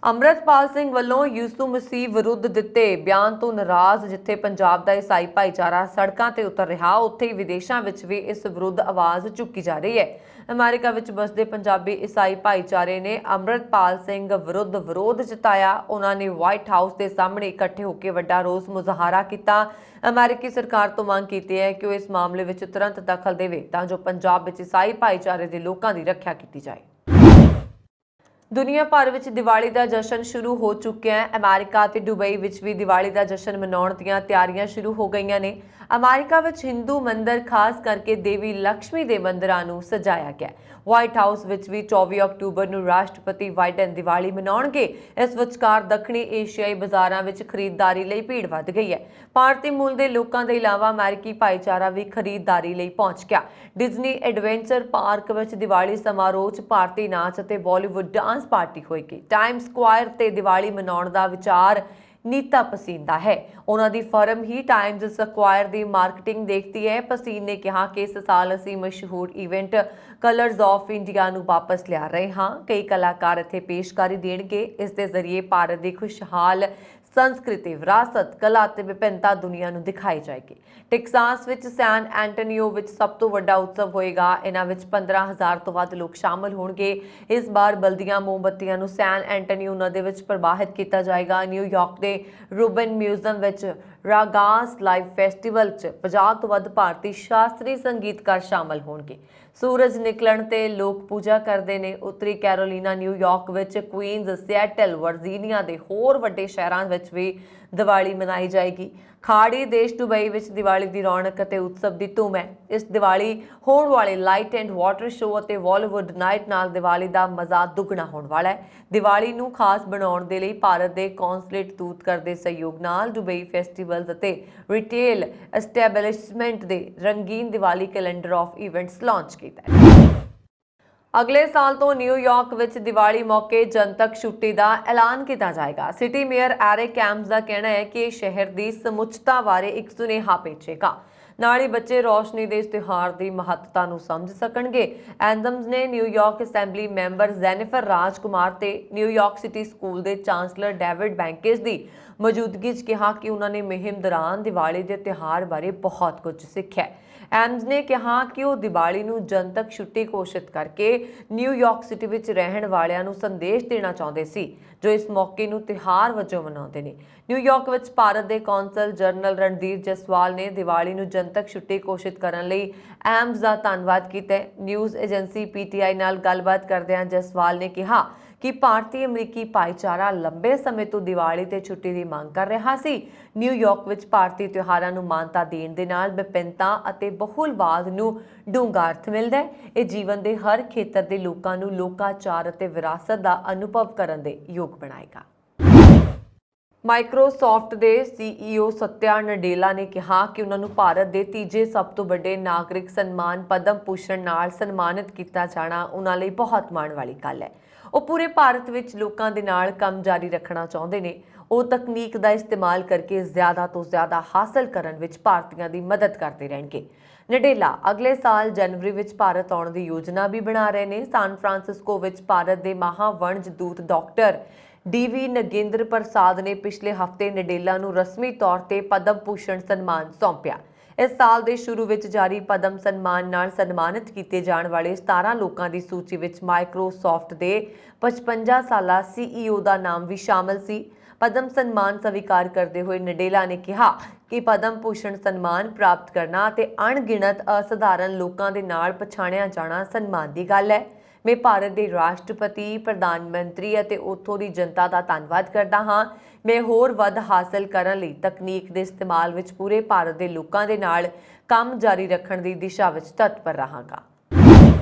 ਅੰਮ੍ਰਿਤਪਾਲ ਸਿੰਘ ਵੱਲੋਂ ਯਿਸੂ ਮਸੀਹ ਵਿਰੁੱਧ ਦਿੱਤੇ ਬਿਆਨ ਤੋਂ ਨਾਰਾਜ਼ ਜਿੱਥੇ ਪੰਜਾਬ ਦਾ ਈਸਾਈ ਭਾਈਚਾਰਾ ਸੜਕਾਂ ਤੇ ਉਤਰ ਰਿਹਾ, ਉੱਥੇ ਹੀ ਵਿਦੇਸ਼ਾਂ ਵਿੱਚ ਵੀ ਇਸ ਵਿਰੁੱਧ ਆਵਾਜ਼ ਚੁੱਕੀ ਜਾ ਰਹੀ ਹੈ। ਅਮਰੀਕਾ ਵਿੱਚ ਬਸਦੇ ਪੰਜਾਬੀ ਈਸਾਈ ਭਾਈਚਾਰੇ ਨੇ ਅੰਮ੍ਰਿਤਪਾਲ ਸਿੰਘ ਵਿਰੁੱਧ ਵਿਰੋਧ ਜਤਾਇਆ। ਉਹਨਾਂ ਨੇ ਵਾਈਟ ਹਾਊਸ ਦੇ ਸਾਹਮਣੇ ਇਕੱਠੇ ਹੋ ਕੇ ਵੱਡਾ ਰੋਸ ਮੁਜ਼ਾਹਰਾ ਕੀਤਾ। ਅਮਰੀਕੀ ਸਰਕਾਰ ਤੋਂ ਮੰਗ ਕੀਤੀ ਹੈ ਕਿ ਉਹ ਇਸ ਮਾਮਲੇ ਵਿੱਚ ਤੁਰੰਤ ਦਖਲ ਦੇਵੇ ਤਾਂ ਜੋ ਪੰਜਾਬ ਵਿੱਚ ਈਸਾਈ ਭਾਈਚਾਰੇ ਦੇ ਲੋਕਾਂ ਦੀ ਰੱਖਿਆ ਕੀਤੀ ਜਾਏ। ਦੁਨੀਆ ਭਰ ਵਿੱਚ ਦੀਵਾਲੀ ਦਾ ਜਸ਼ਨ ਸ਼ੁਰੂ ਹੋ ਚੁੱਕਿਆ ਹੈ। ਅਮਰੀਕਾ ਅਤੇ ਦੁਬਈ ਵਿੱਚ ਵੀ ਦੀਵਾਲੀ ਦਾ ਜਸ਼ਨ ਮਨਾਉਣ ਦੀਆਂ ਤਿਆਰੀਆਂ ਸ਼ੁਰੂ ਹੋ ਗਈਆਂ ਨੇ। ਅਮਰੀਕਾ ਵਿੱਚ ਹਿੰਦੂ ਮੰਦਿਰ ਖਾਸ ਕਰਕੇ ਦੇਵੀ ਲక్ష్ਮੀ ਦੇ ਮੰਦਿਰਾਂ ਨੂੰ ਸਜਾਇਆ ਗਿਆ। ਵਾਈਟ ਹਾਊਸ ਵਿੱਚ ਵੀ 24 ਅਕਤੂਬਰ ਨੂੰ ਰਾਸ਼ਟਰਪਤੀ ਬਾਈਡਨ ਦੀਵਾਲੀ ਮਨਾਉਣਗੇ। ਇਸ ਵਿਚਕਾਰ ਦੱਖਣੀ ਏਸ਼ੀਆਈ ਬਾਜ਼ਾਰਾਂ ਵਿੱਚ ਖਰੀਦਦਾਰੀ ਲਈ ਭੀੜ ਵੱਧ ਗਈ ਹੈ। ਭਾਰਤੀ ਮੂਲ ਦੇ ਲੋਕਾਂ ਦੇ ਇਲਾਵਾ ਅਮਰੀਕੀ ਭਾਈਚਾਰਾ ਵੀ ਖਰੀਦਦਾਰੀ ਲਈ ਪਹੁੰਚ ਗਿਆ। ਡਿਜ਼ਨੀ ਐਡਵੈਂਚਰ ਪਾਰਕ ਵਿੱਚ ਦੀਵਾਲੀ ਸਮਾਰੋਹ 'ਚ ਭਾਰਤੀ ਨਾਚ ਅਤੇ ਬਾਲੀਵੁੱਡ ਡਾਂਸ ਪਾਰਟੀ ਹੋਏਗੀ। ਟਾਈਮ ਸਕੁਆਇਰ ਤੇ ਦੀਵਾਲੀ ਮਨਾਉਣ ਦਾ ਵਿਚਾਰ ਨੀਤਾ ਪਸੀਨ ਦਾ ਹੈ। ਉਹਨਾਂ ਦੀ ਫਰਮ ਹੀ ਟਾਈਮਜ਼ ਸਕੁਆਇਰ ਦੀ ਮਾਰਕੀਟਿੰਗ ਦੇਖਦੀ ਹੈ। ਪਸੀਨ ਨੇ ਕਿਹਾ ਕਿ ਇਸ ਸਾਲ ਅਸੀਂ ਮਸ਼ਹੂਰ ਇਵੈਂਟ ਕਲਰਜ਼ ਆਫ ਇੰਡੀਆ ਨੂੰ ਵਾਪਸ ਲਿਆ ਰਹੇ ਹਾਂ। ਕਈ ਕਲਾਕਾਰ ਇੱਥੇ ਪੇਸ਼ਕਾਰੀ ਦੇਣਗੇ। ਇਸ ਦੇ ਜ਼ਰੀਏ ਭਾਰਤ ਦੀ ਖੁਸ਼ਹਾਲ ਸੰਸਕ੍ਰਿਤੀ, ਵਿਰਾਸਤ, ਕਲਾ ਅਤੇ ਵਿਭਿੰਨਤਾ ਦੁਨੀਆ ਨੂੰ ਦਿਖਾਈ ਜਾਏਗੀ। ਟੈਕਸਾਸ ਵਿੱਚ ਸੈਨ ਐਂਟੋਨੀਓ ਵਿੱਚ ਸਭ ਤੋਂ ਵੱਡਾ ਉਤਸਵ ਹੋਏਗਾ। ਇਹਨਾਂ ਵਿੱਚ 15,000 ਤੋਂ ਵੱਧ ਲੋਕ ਸ਼ਾਮਲ ਹੋਣਗੇ। ਇਸ ਵਾਰ ਬਲਦੀਆਂ ਮੋਮਬੱਤੀਆਂ ਨੂੰ ਸੈਨ ਐਂਟੋਨੀਓ ਨਦੀ ਵਿੱਚ ਪ੍ਰਵਾਹਿਤ ਕੀਤਾ ਜਾਏਗਾ। ਨਿਊਯਾਰਕ ਦੇ ਰੂਬਨ ਮਿਊਜ਼ੀਅਮ ਵਿੱਚ ਰਾਗਾਸ ਲਾਈਵ ਫੈਸਟੀਵਲ 'ਚ 50 ਤੋਂ ਵੱਧ ਭਾਰਤੀ ਸ਼ਾਸਤਰੀ ਸੰਗੀਤਕਾਰ ਸ਼ਾਮਲ ਹੋਣਗੇ। ਸੂਰਜ ਨਿਕਲਣ ਤੇ ਲੋਕ ਪੂਜਾ ਕਰਦੇ ਨੇ। ਉੱਤਰੀ ਕੈਰੋਲੀਨਾ, ਨਿਊਯਾਰਕ ਵਿੱਚ, ਕੁਈਨਜ਼, ਸਿਐਟਲ, ਵਰਜੀਨੀਆ ਦੇ ਹੋਰ ਵੱਡੇ ਸ਼ਹਿਰਾਂ ਵਿੱਚ ਵੀ ਦੀਵਾਲੀ ਮਨਾਈ ਜਾਏਗੀ। ਖਾੜੀ ਦੇਸ਼ ਦੁਬਈ ਵਿੱਚ ਦੀਵਾਲੀ ਦੀ ਰੌਣਕ ਅਤੇ ਉਤਸਵ ਦੀ ਧੂਮ ਹੈ। ਇਸ ਦੀਵਾਲੀ ਹੋਣ ਵਾਲੇ ਲਾਈਟ ਐਂਡ ਵਾਟਰ ਸ਼ੋਅ ਅਤੇ ਬਾਲੀਵੁੱਡ ਨਾਈਟ ਨਾਲ ਦੀਵਾਲੀ ਦਾ ਮਜ਼ਾ ਦੁੱਗਣਾ ਹੋਣ ਵਾਲਾ ਹੈ। ਦੀਵਾਲੀ ਨੂੰ ਖਾਸ ਬਣਾਉਣ ਦੇ ਲਈ ਭਾਰਤ ਦੇ ਕੌਂਸੂਲੇਟ ਦੂਤਘਰ ਦੇ ਸਹਿਯੋਗ ਨਾਲ ਦੁਬਈ ਫੈਸਟੀਵਲਜ਼ ਅਤੇ ਰਿਟੇਲ ਐਸਟੈਬਲਿਸ਼ਮੈਂਟ ਦੇ ਰੰਗੀਨ Diwali calendar of events launch ਕੀਤਾ ਹੈ। ਅਗਲੇ ਸਾਲ ਤੋਂ ਨਿਊਯਾਰਕ ਵਿੱਚ ਦੀਵਾਲੀ ਮੌਕੇ ਜਨਤਕ ਛੁੱਟੀ ਦਾ ਐਲਾਨ ਕੀਤਾ ਜਾਏਗਾ। ਸਿਟੀ ਮੇਅਰ ਐਰਿਕ ਐਮਸ ਦਾ ਕਹਿਣਾ ਹੈ ਕਿ ਇਹ ਸ਼ਹਿਰ ਦੀ ਸਮੁੱਚਤਾ ਬਾਰੇ ਇੱਕ ਸੁਨੇਹਾ ਭੇਜੇਗਾ। ਨਾਲ ਹੀ ਬੱਚੇ ਰੋਸ਼ਨੀ ਦੇ ਇਸ ਤਿਉਹਾਰ ਦੀ ਮਹੱਤਤਾ ਨੂੰ ਸਮਝ ਸਕਣਗੇ। ਐਂਦਮਸ ਨੇ ਨਿਊਯਾਰਕ ਅਸੈਂਬਲੀ ਮੈਂਬਰ ਜੈਨੀਫਰ ਰਾਜਕੁਮਾਰ ਤੇ ਨਿਊਯਾਰਕ ਸਿਟੀ ਸਕੂਲ ਦੇ ਚਾਂਸਲਰ ਡੇਵਿਡ ਬੈਂਕੇਸ ਦੀ ਮੌਜੂਦਗੀ 'ਚ ਕਿਹਾ ਕਿ ਉਹਨਾਂ ਨੇ ਮੁਹਿੰਮ ਦੌਰਾਨ ਦੀਵਾਲੀ ਦੇ ਤਿਉਹਾਰ ਬਾਰੇ ਬਹੁਤ ਕੁਝ ਸਿੱਖਿਆ। ਐਮਸ ਨੇ ਕਿਹਾ ਕਿ ਉਹ ਦੀਵਾਲੀ ਨੂੰ ਜਨਤਕ ਛੁੱਟੀ ਘੋਸ਼ਿਤ ਕਰਕੇ ਨਿਊਯਾਰਕ ਸਿਟੀ ਵਿੱਚ ਰਹਿਣ ਵਾਲਿਆਂ ਨੂੰ ਸੰਦੇਸ਼ ਦੇਣਾ ਚਾਹੁੰਦੇ ਸੀ, ਜੋ ਇਸ ਮੌਕੇ ਨੂੰ ਤਿਉਹਾਰ ਵਜੋਂ ਮਨਾਉਂਦੇ ਨੇ। ਨਿਊਯਾਰਕ ਵਿੱਚ ਭਾਰਤ ਦੇ ਕੌਂਸਲ ਜਨਰਲ ਰਣਧੀਰ ਜਸਵਾਲ ਨੇ ਦੀਵਾਲੀ ਨੂੰ ਜਨਤਕ ਛੁੱਟੀ ਘੋਸ਼ਿਤ ਕਰਨ ਲਈ ਐਮਸ ਦਾ ਧੰਨਵਾਦ ਕੀਤਾ। ਨਿਊਜ਼ ਏਜੰਸੀ PTI ਨਾਲ ਗੱਲਬਾਤ ਕਰਦਿਆਂ ਜਸਵਾਲ ਨੇ ਕਿਹਾ ਕਿ ਭਾਰਤੀ ਅਮਰੀਕੀ ਭਾਈਚਾਰਾ ਲੰਬੇ ਸਮੇਂ ਤੋਂ ਦੀਵਾਲੀ ਤੇ ਛੁੱਟੀ ਦੀ ਮੰਗ ਕਰ ਰਿਹਾ ਸੀ। ਨਿਊਯਾਰਕ ਵਿੱਚ ਭਾਰਤੀ ਤਿਉਹਾਰਾਂ ਨੂੰ ਮਾਨਤਾ ਦੇਣ ਦੇ ਨਾਲ ਵਿਭਿੰਨਤਾ ਅਤੇ ਬਹੁਲਵਾਦ ਨੂੰ ਡੂੰਘਾ ਅਰਥ ਮਿਲਦਾ ਹੈ। ਇਹ ਜੀਵਨ ਦੇ ਹਰ ਖੇਤਰ ਦੇ ਲੋਕਾਂ ਨੂੰ ਲੋਕਾਚਾਰ ਅਤੇ ਵਿਰਾਸਤ ਦਾ ਅਨੁਭਵ ਕਰਨ ਦੇ ਯੋਗ ਬਣਾਏਗਾ। ਮਾਈਕਰੋਸਾਫਟ ਦੇ CEO ਸਤਿਆ ਨਡੇਲਾ ਨੇ ਕਿਹਾ ਕਿ ਉਹਨਾਂ ਨੂੰ ਭਾਰਤ ਦੇ ਤੀਜੇ ਸਭ ਤੋਂ ਵੱਡੇ ਨਾਗਰਿਕ ਸਨਮਾਨ ਪਦਮ ਭੂਸ਼ਣ ਨਾਲ ਸਨਮਾਨਿਤ ਕੀਤਾ ਜਾਣਾ ਉਹਨਾਂ ਲਈ ਬਹੁਤ ਮਾਣ ਵਾਲੀ ਗੱਲ ਹੈ। ਉਹ ਪੂਰੇ ਭਾਰਤ ਵਿੱਚ ਲੋਕਾਂ ਦੇ ਨਾਲ ਕੰਮ ਜਾਰੀ ਰੱਖਣਾ ਚਾਹੁੰਦੇ ਨੇ। ਉਹ ਤਕਨੀਕ ਦਾ ਇਸਤੇਮਾਲ ਕਰਕੇ ਜ਼ਿਆਦਾ ਤੋਂ ਜ਼ਿਆਦਾ ਹਾਸਲ ਕਰਨ ਵਿੱਚ ਭਾਰਤੀਆਂ ਦੀ ਮਦਦ ਕਰਦੇ ਰਹਿਣਗੇ। ਨਡੇਲਾ ਅਗਲੇ ਸਾਲ ਜਨਵਰੀ ਵਿੱਚ ਭਾਰਤ ਆਉਣ ਦੀ ਯੋਜਨਾ ਵੀ ਬਣਾ ਰਹੇ ਨੇ। ਸਾਨ ਫਰਾਂਸਿਸਕੋ ਵਿੱਚ ਭਾਰਤ ਦੇ ਮਹਾਵਣਜ ਦੂਤ ਡਾਕਟਰ DV ਨਗੇਂਦਰ ਪ੍ਰਸਾਦ ਨੇ ਪਿਛਲੇ ਹਫ਼ਤੇ ਨਡੇਲਾ ਨੂੰ ਰਸਮੀ ਤੌਰ ਤੇ ਪਦਮ ਭੂਸ਼ਣ ਸਨਮਾਨ ਸੌਂਪਿਆ। ਇਸ ਸਾਲ ਦੇ ਸ਼ੁਰੂ ਵਿੱਚ ਜਾਰੀ ਪਦਮ ਸਨਮਾਨ ਨਾਲ ਸਨਮਾਨਿਤ ਕੀਤੇ ਜਾਣ ਵਾਲੇ 17 ਲੋਕਾਂ ਦੀ ਸੂਚੀ ਵਿੱਚ ਮਾਈਕਰੋਸਾਫਟ ਦੇ 55 ਸਾਲਾ CEO ਦਾ ਨਾਮ ਵੀ ਸ਼ਾਮਲ ਸੀ। ਪਦਮ ਸਨਮਾਨ ਸਵੀਕਾਰ ਕਰਦੇ ਹੋਏ ਨਡੇਲਾ ਨੇ ਕਿਹਾ ਕਿ ਪਦਮ ਭੂਸ਼ਣ ਸਨਮਾਨ ਪ੍ਰਾਪਤ ਕਰਨਾ ਅਤੇ ਅਣਗਿਣਤ ਅਸਾਧਾਰਨ ਲੋਕਾਂ ਦੇ ਨਾਲ ਪਛਾਣਿਆ ਜਾਣਾ ਸਨਮਾਨ ਦੀ ਗੱਲ ਹੈ। ਮੈਂ ਭਾਰਤ ਦੇ ਰਾਸ਼ਟਰਪਤੀ, ਪ੍ਰਧਾਨ ਮੰਤਰੀ ਅਤੇ ਉੱਥੋਂ ਦੀ ਜਨਤਾ ਦਾ ਧੰਨਵਾਦ ਕਰਦਾ ਹਾਂ। ਮੈਂ ਹੋਰ ਵੱਧ ਹਾਸਲ ਕਰਨ ਲਈ ਤਕਨੀਕ ਦੇ ਇਸਤੇਮਾਲ ਵਿੱਚ ਪੂਰੇ ਭਾਰਤ ਦੇ ਲੋਕਾਂ ਦੇ ਨਾਲ ਕੰਮ ਜਾਰੀ ਰੱਖਣ ਦੀ ਦਿਸ਼ਾ ਵਿੱਚ ਤਤਪਰ ਰਹਾਂਗਾ।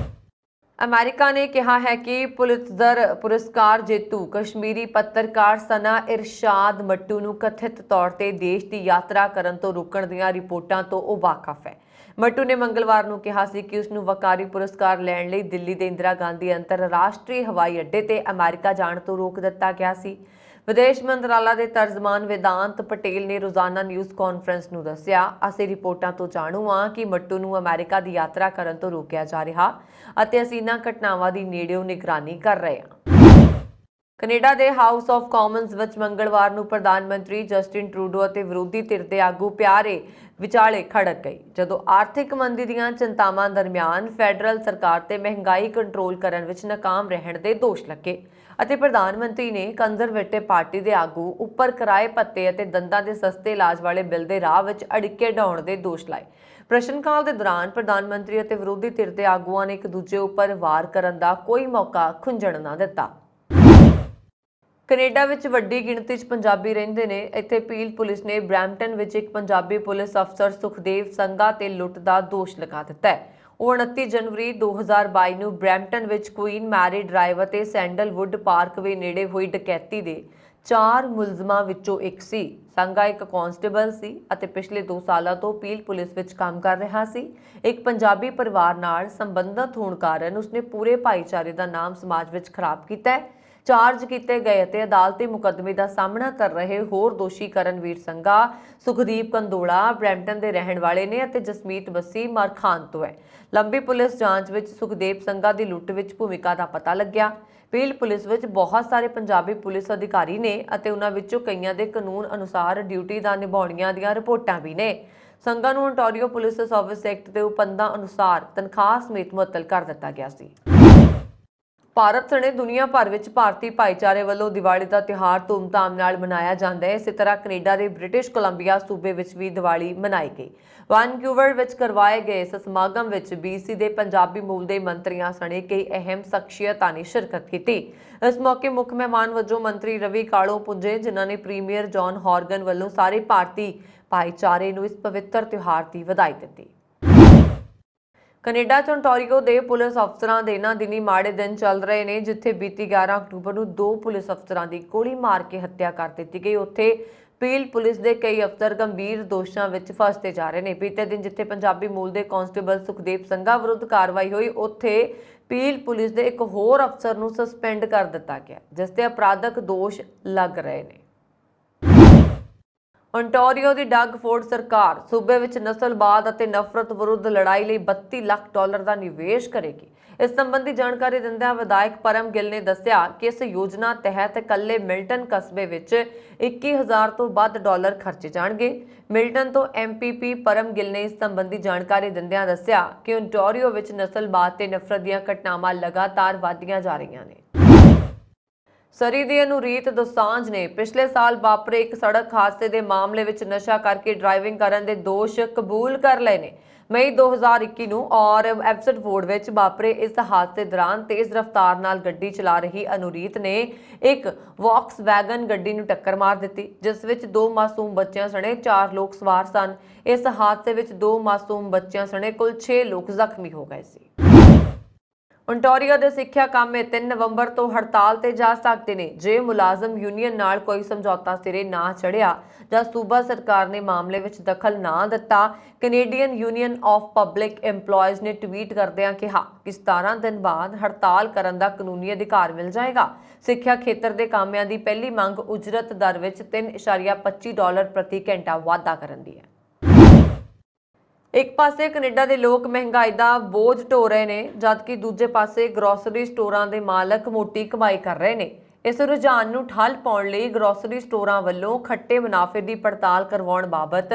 ਅਮਰੀਕਾ ਨੇ ਕਿਹਾ ਹੈ ਕਿ ਪੁਲਿਤਜ਼ਰ ਪੁਰਸਕਾਰ ਜੇਤੂ ਕਸ਼ਮੀਰੀ ਪੱਤਰਕਾਰ ਸਨਾ ਇਰਸ਼ਾਦ ਮੱਟੂ ਨੂੰ ਕਥਿਤ ਤੌਰ ਤੇ ਦੇਸ਼ ਦੀ ਯਾਤਰਾ ਕਰਨ ਤੋਂ ਰੋਕਣ ਦੀਆਂ ਰਿਪੋਰਟਾਂ ਤੋਂ ਉਹ ਵਾਕਫ ਹੈ। ਮੱਟੂ ਨੇ ਮੰਗਲਵਾਰ ਨੂੰ ਕਿਹਾ ਸੀ ਕਿ ਉਸ ਨੂੰ ਵਕਾਰੀ ਪੁਰਸਕਾਰ ਲੈਣ ਲਈ ਦਿੱਲੀ ਦੇ ਇੰਦਰਾ ਗਾਂਧੀ ਅੰਤਰਰਾਸ਼ਟਰੀ ਹਵਾਈ ਅੱਡੇ ਤੇ ਅਮਰੀਕਾ ਜਾਣ ਤੋਂ ਰੋਕ ਦਿੱਤਾ ਗਿਆ ਸੀ। ਵਿਦੇਸ਼ ਮੰਤਰਾਲਾ ਦੇ ਤਰਜਮਾਨ ਵੇਦਾਂਤ ਪਟੇਲ ਨੇ ਰੋਜ਼ਾਨਾ ਨਿਊਜ਼ ਕਾਨਫਰੰਸ ਨੂੰ ਦੱਸਿਆ, ਅਸੀਂ ਰਿਪੋਰਟਾਂ ਤੋਂ ਜਾਣੂ ਹਾਂ ਕਿ ਮੱਟੂ ਨੂੰ ਅਮਰੀਕਾ ਦੀ ਯਾਤਰਾ ਕਰਨ ਤੋਂ ਰੋਕਿਆ ਜਾ ਰਿਹਾ ਅਤੇ ਅਸੀਂ ਇਹਨਾਂ ਘਟਨਾਵਾਂ ਦੀ ਨੇੜਿਓਂ ਨਿਗਰਾਨੀ ਕਰ ਰਹੇ ਹਾਂ। ਕੈਨੇਡਾ ਦੇ ਹਾਊਸ ਆਫ ਕਾਮਨਜ਼ ਵਿੱਚ ਮੰਗਲਵਾਰ ਨੂੰ ਪ੍ਰਧਾਨ ਮੰਤਰੀ ਜਸਟਿਨ ਟਰੂਡੋ ਅਤੇ ਵਿਰੋਧੀ ਧਿਰ ਦੇ ਆਗੂ ਪਿਆਰੇ ਵਿਚਾਲੇ ਖੜਕ ਗਈ, ਜਦੋਂ ਆਰਥਿਕ ਮੰਦੀ ਦੀਆਂ ਚਿੰਤਾਵਾਂ ਦਰਮਿਆਨ ਫੈਡਰਲ ਸਰਕਾਰ ਤੇ ਮਹਿੰਗਾਈ ਕੰਟਰੋਲ ਕਰਨ ਵਿੱਚ ਨਾਕਾਮ ਰਹਿਣ ਦੇ ਦੋਸ਼ ਲੱਗੇ ਅਤੇ ਪ੍ਰਧਾਨ ਮੰਤਰੀ ਨੇ ਕੰਜ਼ਰਵੇਟਿਵ ਪਾਰਟੀ ਦੇ ਆਗੂ ਉੱਪਰ ਕਿਰਾਏ ਭੱਤੇ ਅਤੇ ਦੰਦਾਂ ਦੇ ਸਸਤੇ ਇਲਾਜ ਵਾਲੇ ਬਿੱਲ ਦੇ ਰਾਹ ਵਿੱਚ ਅੜਿੱਕੇ ਢਾਉਣ ਦੇ ਦੋਸ਼ ਲਾਏ। ਪ੍ਰਸ਼ਨ ਕਾਲ ਦੇ ਦੌਰਾਨ ਪ੍ਰਧਾਨ ਮੰਤਰੀ ਅਤੇ ਵਿਰੋਧੀ ਧਿਰ ਦੇ ਆਗੂਆਂ ਨੇ ਇੱਕ ਦੂਜੇ ਉੱਪਰ ਵਾਰ ਕਰਨ ਦਾ ਕੋਈ ਮੌਕਾ ਖੁੰਝਣ ਨਾ ਦਿੱਤਾ। ਕੈਨੇਡਾ ਵਿੱਚ ਵੱਡੀ ਗਿਣਤੀ 'ਚ ਪੰਜਾਬੀ ਰਹਿੰਦੇ ਨੇ। ਇੱਥੇ ਪੀਲ ਪੁਲਿਸ ਨੇ ਬਰੈਂਪਟਨ ਵਿੱਚ ਇੱਕ ਪੰਜਾਬੀ ਪੁਲਿਸ ਅਫਸਰ ਸੁਖਦੇਵ ਸੰਘਾ ਤੇ ਲੁੱਟ ਦਾ ਦੋਸ਼ ਲਗਾ ਦਿੱਤਾ ਹੈ। ਉਹ 29 ਜਨਵਰੀ 2022 ਨੂੰ ਬਰੈਂਪਟਨ ਵਿੱਚ ਕੁਈਨ ਮੈਰੀ ਡਰਾਈਵ ਅਤੇ ਸੈਂਡਲਵੁੱਡ ਪਾਰਕਵੇ ਨੇੜੇ ਹੋਈ ਡਕੈਤੀ ਦੇ 4 ਮੁਲਜ਼ਮਾਂ ਵਿੱਚੋਂ ਇੱਕ ਸੀ। ਸੰਘਾ ਇੱਕ ਕਾਂਸਟੇਬਲ ਸੀ ਅਤੇ ਪਿਛਲੇ 2 ਸਾਲਾਂ ਤੋਂ ਪੀਲ ਪੁਲਿਸ ਵਿੱਚ ਕੰਮ ਕਰ ਰਿਹਾ ਸੀ। ਇੱਕ ਪੰਜਾਬੀ ਪਰਿਵਾਰ ਨਾਲ ਸੰਬੰਧਿਤ ਹੋਣ ਕਾਰਨ ਉਸਨੇ ਪੂਰੇ ਭਾਈਚਾਰੇ ਦਾ ਨਾਮ ਸਮਾਜ ਵਿੱਚ ਖਰਾਬ ਕੀਤਾ ਹੈ। ਚਾਰਜ ਕੀਤੇ ਗਏ ਅਤੇ ਅਦਾਲਤੀ ਮੁਕੱਦਮੇ ਦਾ ਸਾਹਮਣਾ ਕਰ ਰਹੇ ਹੋਰ ਦੋਸ਼ੀ ਕਰਨਵੀਰ ਸੰਘਾ, ਸੁਖਦੀਪ ਕੰਦੋਲਾ ਬਰੈਂਪਟਨ ਦੇ ਰਹਿਣ ਵਾਲੇ ਨੇ ਅਤੇ ਜਸਮੀਤ ਬੱਸੀ ਮਰਖਾਨ ਤੋਂ ਹੈ। ਲੰਬੀ ਪੁਲਿਸ ਜਾਂਚ ਵਿੱਚ ਸੁਖਦੇਵ ਸੰਘਾ ਦੀ ਲੁੱਟ ਵਿੱਚ ਭੂਮਿਕਾ ਦਾ ਪਤਾ ਲੱਗਿਆ। ਪੀਲ ਪੁਲਿਸ ਵਿੱਚ ਬਹੁਤ ਸਾਰੇ ਪੰਜਾਬੀ ਪੁਲਿਸ ਅਧਿਕਾਰੀ ਨੇ ਅਤੇ ਉਹਨਾਂ ਵਿੱਚੋਂ ਕਈਆਂ ਦੇ ਕਾਨੂੰਨ ਅਨੁਸਾਰ ਡਿਊਟੀ ਦਾ ਨਿਭਾਉਣੀਆਂ ਦੀਆਂ ਰਿਪੋਰਟਾਂ ਵੀ ਨੇ। ਸੰਘਾ ਨੂੰ ontario ਪੁਲਿਸ ਸਰਵਿਸ ਐਕਟ ਦੇ ਉਪਬੰਧਾਂ ਅਨੁਸਾਰ ਤਨਖਾਹ ਸਮੇਤ ਮੁਅੱਤਲ ਕਰ ਦਿੱਤਾ ਗਿਆ ਸੀ। ਭਾਰਤ ਸਣੇ ਦੁਨੀਆ ਭਰ ਵਿੱਚ ਭਾਰਤੀ ਭਾਈਚਾਰੇ ਵੱਲੋਂ ਦੀਵਾਲੀ ਦਾ ਤਿਉਹਾਰ ਧੂਮਧਾਮ ਨਾਲ ਮਨਾਇਆ ਜਾਂਦਾ ਹੈ। ਇਸੇ ਤਰ੍ਹਾਂ ਕੈਨੇਡਾ ਦੇ ਬ੍ਰਿਟਿਸ਼ ਕੋਲੰਬੀਆ ਸੂਬੇ ਵਿੱਚ ਵੀ ਦੀਵਾਲੀ ਮਨਾਈ ਗਈ। ਵੈਨਕੂਵਰ ਵਿੱਚ ਕਰਵਾਏ ਗਏ ਇਸ ਸਮਾਗਮ ਵਿੱਚ BC ਦੇ ਪੰਜਾਬੀ ਮੂਲ ਦੇ ਮੰਤਰੀਆਂ ਸਣੇ ਕਈ ਅਹਿਮ ਸ਼ਖਸੀਅਤਾਂ ਨੇ ਸ਼ਿਰਕਤ ਕੀਤੀ। ਇਸ ਮੌਕੇ ਮੁੱਖ ਮਹਿਮਾਨ ਵਜੋਂ ਮੰਤਰੀ ਰਵੀ ਕਾਲੋ ਪੁੱਜੇ, ਜਿਨ੍ਹਾਂ ਨੇ ਪ੍ਰੀਮੀਅਰ ਜੌਨ ਹੌਰਗਨ ਵੱਲੋਂ ਸਾਰੇ ਭਾਰਤੀ ਭਾਈਚਾਰੇ ਨੂੰ ਇਸ ਪਵਿੱਤਰ ਤਿਉਹਾਰ ਦੀ ਵਧਾਈ ਦਿੱਤੀ। ਕੈਨੇਡਾ 'ਚ ontario ਦੇ ਪੁਲਿਸ ਅਫਸਰਾਂ ਦੇ ਇਹਨਾਂ ਦਿਨੀ ਮਾੜੇ ਦਿਨ ਚੱਲ ਰਹੇ ਨੇ, ਜਿੱਥੇ ਬੀਤੀ 11 ਅਕਤੂਬਰ ਨੂੰ 2 ਪੁਲਿਸ ਅਫਸਰਾਂ ਦੀ ਗੋਲੀ ਮਾਰ ਕੇ ਹੱਤਿਆ ਕਰ ਦਿੱਤੀ ਗਈ। ਉੱਥੇ ਪੀਲ ਪੁਲਿਸ ਦੇ ਕਈ ਅਫਸਰ ਗੰਭੀਰ ਦੋਸ਼ਾਂ ਵਿੱਚ ਫਸਦੇ ਜਾ ਰਹੇ ਨੇ। ਬੀਤੇ ਦਿਨ ਜਿੱਥੇ ਪੰਜਾਬੀ ਮੂਲ ਦੇ ਕਾਂਸਟੇਬਲ ਸੁਖਦੇਵ ਸੰਘਾ ਵਿਰੁੱਧ ਕਾਰਵਾਈ ਹੋਈ, ਉੱਥੇ ਪੀਲ ਪੁਲਿਸ ਦੇ ਇੱਕ ਹੋਰ ਅਫਸਰ ਨੂੰ ਸਸਪੈਂਡ ਕਰ ਦਿੱਤਾ ਗਿਆ, ਜਿਸ ਤੇ ਅਪਰਾਧਕ ਦੋਸ਼ ਲੱਗ ਰਹੇ ਨੇ। ontario ਦੀ ਡਗ ਫੋਰਡ ਸਰਕਾਰ ਸੂਬੇ ਵਿੱਚ ਨਸਲਵਾਦ ਅਤੇ ਨਫ਼ਰਤ ਵਿਰੁੱਧ ਲੜਾਈ ਲਈ $32 ਲੱਖ ਦਾ ਨਿਵੇਸ਼ ਕਰੇਗੀ। ਇਸ ਸੰਬੰਧੀ ਜਾਣਕਾਰੀ ਦਿੰਦਿਆਂ ਵਿਧਾਇਕ ਪਰਮ ਗਿੱਲ ਨੇ ਦੱਸਿਆ ਕਿ ਇਸ ਯੋਜਨਾ ਤਹਿਤ ਇਕੱਲੇ ਮਿਲਟਨ ਕਸਬੇ ਵਿੱਚ $21,000 ਤੋਂ ਵੱਧ ਖਰਚੇ ਜਾਣਗੇ। ਮਿਲਟਨ ਤੋਂ MPP ਪਰਮ ਗਿੱਲ ਨੇ ਇਸ ਸੰਬੰਧੀ ਜਾਣਕਾਰੀ ਦਿੰਦਿਆਂ ਦੱਸਿਆ ਕਿ ontario ਵਿੱਚ ਨਸਲਵਾਦ ਤੇ ਨਫ਼ਰਤ ਦੀਆਂ ਘਟਨਾਵਾਂ ਲਗਾਤਾਰ ਵਧਦੀਆਂ ਜਾ ਰਹੀਆਂ ਨੇ। ਸਰੀ ਦੀ ਅਨੁਰੀਤ ਦੋਸਾਂਝ ਨੇ ਪਿਛਲੇ ਸਾਲ ਵਾਪਰੇ ਇੱਕ ਸੜਕ ਹਾਦਸੇ ਦੇ ਮਾਮਲੇ ਵਿੱਚ ਨਸ਼ਾ ਕਰਕੇ ਡਰਾਈਵਿੰਗ ਕਰਨ ਦੇ ਦੋਸ਼ ਕਬੂਲ ਕਰ ਲਏ ਨੇ। ਮਈ 2021 ਨੂੰ ਔਰ ਐਬਸਟਫੋਰਡ ਵਿੱਚ ਵਾਪਰੇ ਇਸ ਹਾਦਸੇ ਦੌਰਾਨ ਤੇਜ਼ ਰਫ਼ਤਾਰ ਨਾਲ ਗੱਡੀ ਚਲਾ ਰਹੀ ਅਨੁਰੀਤ ਨੇ ਇੱਕ ਵੌਕਸਵੈਗਨ ਗੱਡੀ ਨੂੰ ਟੱਕਰ ਮਾਰ ਦਿੱਤੀ, ਜਿਸ ਵਿੱਚ 2 ਮਾਸੂਮ ਬੱਚਿਆਂ ਸਣੇ 4 ਲੋਕ ਸਵਾਰ ਸਨ। ਇਸ ਹਾਦਸੇ ਵਿੱਚ 2 ਮਾਸੂਮ ਬੱਚਿਆਂ ਸਣੇ ਕੁੱਲ 6 ਲੋਕ ਜ਼ਖਮੀ ਹੋ ਗਏ ਸੀ। ontario ਦੇ ਸਿੱਖਿਆ ਕਾਮੇ 3 ਨਵੰਬਰ ਤੋਂ ਹੜਤਾਲ ਤੇ ਜਾ ਸਕਦੇ ਨੇ ਜੇ ਮੁਲਾਜ਼ਮ ਯੂਨੀਅਨ ਨਾਲ ਕੋਈ ਸਮਝੌਤਾ ਸਿਰੇ ਨਾ ਚੜਿਆ ਜਾਂ ਸੂਬਾ ਸਰਕਾਰ ਨੇ ਮਾਮਲੇ ਵਿੱਚ ਦਖਲ ਨਾ ਦਿੱਤਾ। Canadian union of public EMPLOYEES ਨੇ ਟਵੀਟ ਕਰਦਿਆਂ ਕਿਹਾ ਕਿ 17 ਦਿਨ ਬਾਅਦ ਹੜਤਾਲ ਕਰਨ ਦਾ ਕਾਨੂੰਨੀ ਅਧਿਕਾਰ ਮਿਲ ਜਾਏਗਾ। ਸਿੱਖਿਆ ਖੇਤਰ ਦੇ ਕਾਮਿਆਂ ਦੀ ਪਹਿਲੀ ਮੰਗ ਉਜਰਤ ਦਰ ਵਿੱਚ $3.25 ਪ੍ਰਤੀ ਘੰਟਾ ਵਾਧਾ ਕਰਨ ਦੀ ਹੈ। ਇੱਕ ਪਾਸੇ ਕੈਨੇਡਾ ਦੇ ਲੋਕ ਮਹਿੰਗਾਈ ਦਾ ਬੋਝ ਢੋ ਰਹੇ ਨੇ, ਜਦਕਿ ਦੂਜੇ ਪਾਸੇ ਗਰੋਸਰੀ ਸਟੋਰਾਂ ਦੇ ਮਾਲਕ ਮੋਟੀ ਕਮਾਈ ਕਰ ਰਹੇ ਨੇ। ਇਸ ਰੁਝਾਨ ਨੂੰ ਠੱਲ ਪਾਉਣ ਲਈ ਗਰੋਸਰੀ ਸਟੋਰਾਂ ਵੱਲੋਂ ਖੱਟੇ ਮੁਨਾਫੇ ਦੀ ਪੜਤਾਲ ਕਰਵਾਉਣ ਬਾਬਤ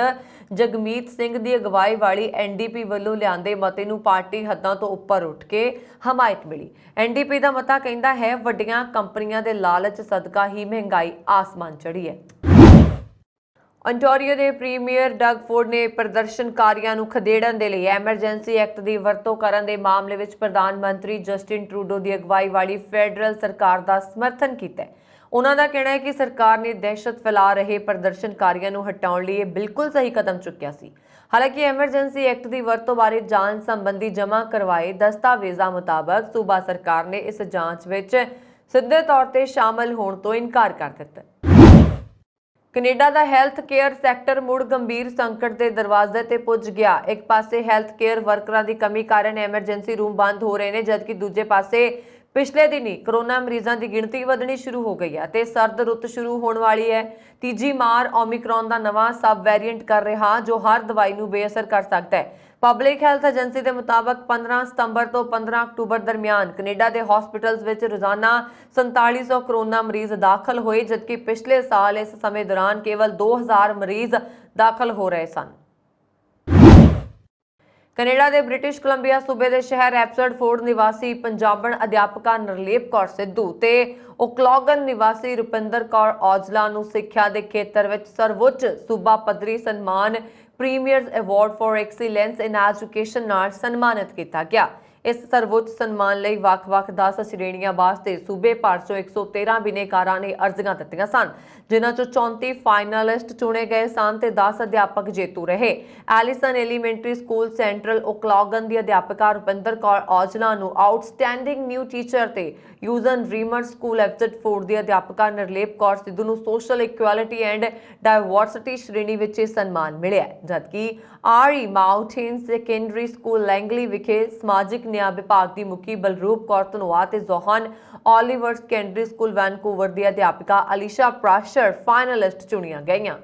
ਜਗਮੀਤ ਸਿੰਘ ਦੀ ਅਗਵਾਈ ਵਾਲੀ NDP ਵੱਲੋਂ ਲਿਆਂਦੇ ਮਤੇ ਨੂੰ ਪਾਰਟੀ ਹੱਦਾਂ ਤੋਂ ਉੱਪਰ ਉੱਠ ਕੇ ਹਮਾਇਤ ਮਿਲੀ। NDP ਦਾ ਮਤਾ ਕਹਿੰਦਾ ਹੈ ਵੱਡੀਆਂ ਕੰਪਨੀਆਂ ਦੇ ਲਾਲਚ ਸਦਕਾ ਹੀ ਮਹਿੰਗਾਈ ਆਸਮਾਨ ਚੜ੍ਹੀ ਹੈ। ontario ਦੇ ਪ੍ਰੀਮੀਅਰ ਡਗ ਫੋਰਡ ਨੇ ਪ੍ਰਦਰਸ਼ਨਕਾਰੀਆਂ ਨੂੰ ਖਦੇੜਨ ਦੇ ਲਈ ਐਮਰਜੈਂਸੀ ਐਕਟ ਦੀ ਵਰਤੋਂ ਕਰਨ ਦੇ ਮਾਮਲੇ ਵਿੱਚ ਪ੍ਰਧਾਨ ਮੰਤਰੀ ਜਸਟਿਨ ਟਰੂਡੋ ਦੀ ਅਗਵਾਈ ਵਾਲੀ ਫੈਡਰਲ ਸਰਕਾਰ ਦਾ ਸਮਰਥਨ ਕੀਤਾ ਹੈ। ਉਹਨਾਂ ਦਾ ਕਹਿਣਾ ਹੈ ਕਿ ਸਰਕਾਰ ਨੇ ਦਹਿਸ਼ਤ ਫੈਲਾ ਰਹੇ ਪ੍ਰਦਰਸ਼ਨਕਾਰੀਆਂ ਨੂੰ ਹਟਾਉਣ ਲਈ ਇਹ ਬਿਲਕੁਲ ਸਹੀ ਕਦਮ ਚੁੱਕਿਆ ਸੀ। ਹਾਲਾਂਕਿ ਐਮਰਜੈਂਸੀ ਐਕਟ ਦੀ ਵਰਤੋਂ ਬਾਰੇ ਜਾਂਚ ਸੰਬੰਧੀ ਜਮ੍ਹਾਂ ਕਰਵਾਏ ਦਸਤਾਵੇਜ਼ਾਂ ਮੁਤਾਬਕ ਸੂਬਾ ਸਰਕਾਰ ਨੇ ਇਸ ਜਾਂਚ ਵਿੱਚ ਸਿੱਧੇ ਤੌਰ ਤੇ ਸ਼ਾਮਲ ਹੋਣ ਤੋਂ ਇਨਕਾਰ ਕਰ ਦਿੱਤਾ। ਕੈਨੇਡਾ ਦਾ ਹੈਲਥ ਕੇਅਰ ਸੈਕਟਰ ਮੁੜ ਗੰਭੀਰ ਸੰਕਟ ਦੇ ਦਰਵਾਜ਼ੇ ਤੇ ਪੁੱਜ ਗਿਆ। ਇੱਕ ਪਾਸੇ ਹੈਲਥ ਕੇਅਰ ਵਰਕਰਾਂ ਦੀ ਕਮੀ ਕਾਰਨ ਐਮਰਜੈਂਸੀ ਰੂਮ ਬੰਦ ਹੋ ਰਹੇ ਨੇ, ਜਦਕਿ ਦੂਜੇ ਪਾਸੇ ਪਿਛਲੇ ਦਿਨੀ ਕਰੋਨਾ ਮਰੀਜ਼ਾਂ ਦੀ ਗਿਣਤੀ ਵਧਣੀ ਸ਼ੁਰੂ ਹੋ ਗਈ ਹੈ ਤੇ ਸਰਦ ਰੁੱਤ ਸ਼ੁਰੂ ਹੋਣ ਵਾਲੀ ਹੈ। ਤੀਜੀ ਮਾਰ ਓਮਿਕਰੋਨ ਦਾ ਨਵਾਂ ਸਬ ਵੇਰੀਐਂਟ ਕਰ ਰਿਹਾ, ਜੋ ਹਰ ਦਵਾਈ ਨੂੰ ਬੇਅਸਰ ਕਰ ਸਕਦਾ ਹੈ। ਪਬਲਿਕ ਹੈਲਥ ਏਜੰਸੀ ਦੇ ਮੁਤਾਬਕ 15 ਸਤੰਬਰ ਤੋਂ 15 ਅਕਤੂਬਰ ਦਰਮਿਆਨ ਕੈਨੇਡਾ ਦੇ ਹਸਪੀਟਲਸ ਵਿੱਚ ਰੋਜ਼ਾਨਾ 4700 ਕਰੋਨਾ ਮਰੀਜ਼ ਦਾਖਲ ਹੋਏ, ਜਦਕਿ ਪਿਛਲੇ ਸਾਲ ਇਸ ਸਮੇਂ ਦੌਰਾਨ ਕੇਵਲ 2000 ਮਰੀਜ਼ ਦਾਖਲ ਹੋ ਰਹੇ ਸਨ। ਕੈਨੇਡਾ ਦੇ ਬ੍ਰਿਟਿਸ਼ ਕੋਲੰਬੀਆ ਸੂਬੇ ਦੇ ਸ਼ਹਿਰ ਐਬਸਟਫੋਰਡ ਨਿਵਾਸੀ ਪੰਜਾਬਣ ਅਧਿਆਪਕਾ ਨਰਲੇਪ ਕੌਰ ਸਿੱਧੂ ਤੇ ਓਕਲਾਗਨ ਨਿਵਾਸੀ ਰੁਪਿੰਦਰ ਕੌਰ ਔਜਲਾ ਨੂੰ ਸਿੱਖਿਆ ਦੇ ਖੇਤਰ ਵਿੱਚ ਸਰਵਉੱਚ ਸੂਬਾ ਪੱਧਰੀ ਸਨਮਾਨ premier's award for excellence in education ਨਾਲ ਸਨਮਾਨਿਤ ਕੀਤਾ ਗਿਆ। ਇਸ ਸਰਵਉੱਚ ਸਨਮਾਨ ਲਈ ਵੱਖ-ਵੱਖ 10 ਸ਼੍ਰੇਣੀਆਂ ਵਾਸਤੇ ਸੂਬੇ ਭਰ ਚੋਂ 113 ਬਿਨੇਕਾਰਾਂ ਨੇ ਅਰਜ਼ੀਆਂ ਦਿੱਤੀਆਂ ਸਨ, ਜਿਨ੍ਹਾਂ ਚੋਂ 34 ਫਾਈਨਲਿਸਟ ਚੁਣੇ ਗਏ ਸਨ ਤੇ 10 ਅਧਿਆਪਕ ਜੇਤੂ ਰਹੇ। ਐਲੀਸਨ ਐਲੀਮੈਂਟਰੀ ਸਕੂਲ ਸੈਂਟਰਲ ਓਕਲਾਗਨ ਦੀ ਅਧਿਆਪਕਾ ਰੁਪਿੰਦਰ ਕੌਰ ਔਜਲਾ ਨੂੰ ਆਊਟਸਟੈਂਡਿੰਗ ਨਿਊ ਟੀਚਰ ਤੇ ਯੂਜ਼ਨ ਰੀਮਰ ਸਕੂਲ ਐਬਸਟਫੋਰਡ ਦੀ ਅਧਿਆਪਕਾ ਨਰਲੇਪ ਕੌਰ ਸਿੱਧੂ ਨੂੰ ਸੋਸ਼ਲ ਇਕੁਐਲਿਟੀ ਐਂਡ ਡਾਇਵਰਸਿਟੀ ਸ਼੍ਰੇਣੀ ਵਿੱਚ ਇਹ ਸਨਮਾਨ ਮਿਲਿਆ, ਜਦਕਿ ਆਰਈ ਮਾਊਂਟੇਨ ਸੈਕੰਡਰੀ ਸਕੂਲ ਲੈਂਗਲੀ ਵਿਖੇ ਸਮਾਜਿਕ ਨਿਆਂ ਵਿਭਾਗ ਦੀ ਮੁਖੀ ਬਲਰੂਪ ਕੌਰ ਧਨੋਆ ਤੇ ਜ਼ੋਹਨ ਓਲੀਵਰ ਸੈਕੰਡਰੀ ਸਕੂਲ ਵੈਨਕੂਵਰ ਦੀ ਅਧਿਆਪਕਾ ਅਲੀਸ਼ਾ ਪ੍ਰਾਸ਼ਰ ਫਾਈਨਲਿਸਟ ਚੁਣੀਆਂ ਗਈਆਂ।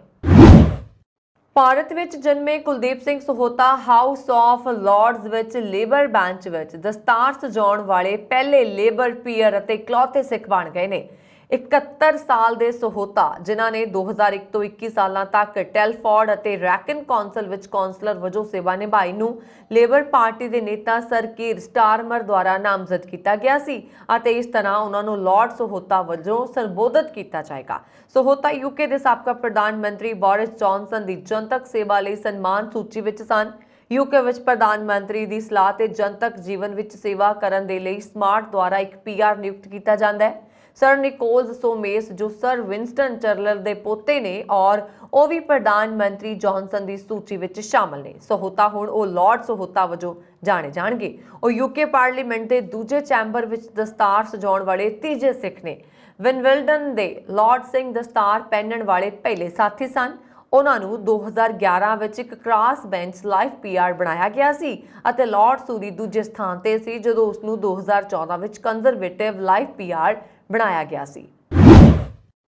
ਭਾਰਤ ਵਿੱਚ ਜਨਮੇ Kuldeep Singh Sahota house of Lords ਵਿੱਚ ਲੇਬਰ ਬੈਂਚ ਵਿੱਚ ਦਸਤਾਰ ਸਜਾਉਣ ਵਾਲੇ ਪਹਿਲੇ ਲੇਬਰ ਪੀਅਰ ਅਤੇ ਇਕਲੌਤੇ ਸਿੱਖ ਬਣ ਗਏ ਨੇ। 71 ਸਾਲ ਦੇ ਸਹੋਤਾ ਜਿਨ੍ਹਾਂ ਨੇ 2001 ਤੋਂ 21 ਸਾਲਾਂ ਤੱਕ ਟੈਲਫੋਰਡ ਅਤੇ ਰੈਕਨ ਕੌਂਸਲ ਵਿੱਚ ਕੌਂਸਲਰ ਵਜੋਂ ਸੇਵਾ ਨਿਭਾਈ ਨੂੰ ਲੇਬਰ ਪਾਰਟੀ ਦੇ ਨੇਤਾ ਸਰ ਕੀਰ ਸਟਾਰਮਰ ਦੁਆਰਾ ਨਾਮਜ਼ਦ ਕੀਤਾ ਗਿਆ ਸੀ ਅਤੇ ਇਸ ਤਰ੍ਹਾਂ ਉਹਨਾਂ ਨੂੰ ਲਾਰਡ ਸਹੋਤਾ ਵਜੋਂ ਸੰਬੋਧਿਤ ਕੀਤਾ ਜਾਏਗਾ। ਸਹੋਤਾ ਯੂਕੇ ਦੇ ਸਾਬਕਾ ਪ੍ਰਧਾਨ ਮੰਤਰੀ ਬੋਰਿਸ ਜੌਨਸਨ ਦੀ ਜਨਤਕ ਸੇਵਾ ਲਈ ਸਨਮਾਨ ਸੂਚੀ ਵਿੱਚ ਸਨ। ਯੂਕੇ ਵਿੱਚ ਪ੍ਰਧਾਨ ਮੰਤਰੀ ਦੀ ਸਲਾਹ ਤੇ ਜਨਤਕ ਜੀਵਨ ਵਿੱਚ ਸੇਵਾ ਕਰਨ ਦੇ ਲਈ ਸਮਾਰਟ ਦੁਆਰਾ ਇੱਕ ਪੀਆਰ ਨਿਯੁਕਤ ਕੀਤਾ ਜਾਂਦਾ ਹੈ। ਸਰ ਨਿਕੋਲਸ ਸੋਮੇਸ ਜੋ ਸਰ ਵਿੰਸਟਨ ਚਰਚਿਲ ਦੇ ਪੋਤੇ ਨੇ ਔਰ ਉਹ ਵੀ ਪ੍ਰਧਾਨ ਮੰਤਰੀ ਜੌਨਸਨ ਦੀ ਸੂਚੀ ਵਿੱਚ ਸ਼ਾਮਲ ਨੇ। ਸਹੋਤਾ ਹੁਣ ਉਹ ਲਾਰਡ ਸਹੋਤਾ ਵਜੋਂ ਜਾਣੇ ਜਾਣਗੇ। ਉਹ ਯੂਕੇ ਪਾਰਲੀਮੈਂਟ ਦੇ ਦੂਜੇ ਚੈਂਬਰ ਵਿੱਚ ਦਸਤਾਰ ਸਜਾਉਣ ਵਾਲੇ ਤੀਜੇ ਸਿੱਖ ਨੇ। ਵਿੰਬਲਡਨ ਦੇ ਲਾਰਡ ਸਿੰਘ ਦਸਤਾਰ ਪਹਿਨਣ ਵਾਲੇ ਪਹਿਲੇ ਸਾਥੀ ਸਨ। ਉਹਨਾਂ ਨੂੰ 2011 ਵਿੱਚ ਇੱਕ ਕ੍ਰਾਸ ਬੈਂਚ ਲਾਈਫ ਪੀਆਰ ਬਣਾਇਆ ਗਿਆ ਸੀ ਅਤੇ ਲਾਰਡ ਸੂਰੀ ਦੂਜੇ ਸਥਾਨ ਤੇ ਸੀ ਜਦੋਂ ਉਸ ਨੂੰ 2014 ਵਿੱਚ ਕੰਜ਼ਰਵੇਟਿਵ ਲਾਈਫ ਪੀਆਰ ਬਣਾਇਆ ਗਿਆ ਸੀ।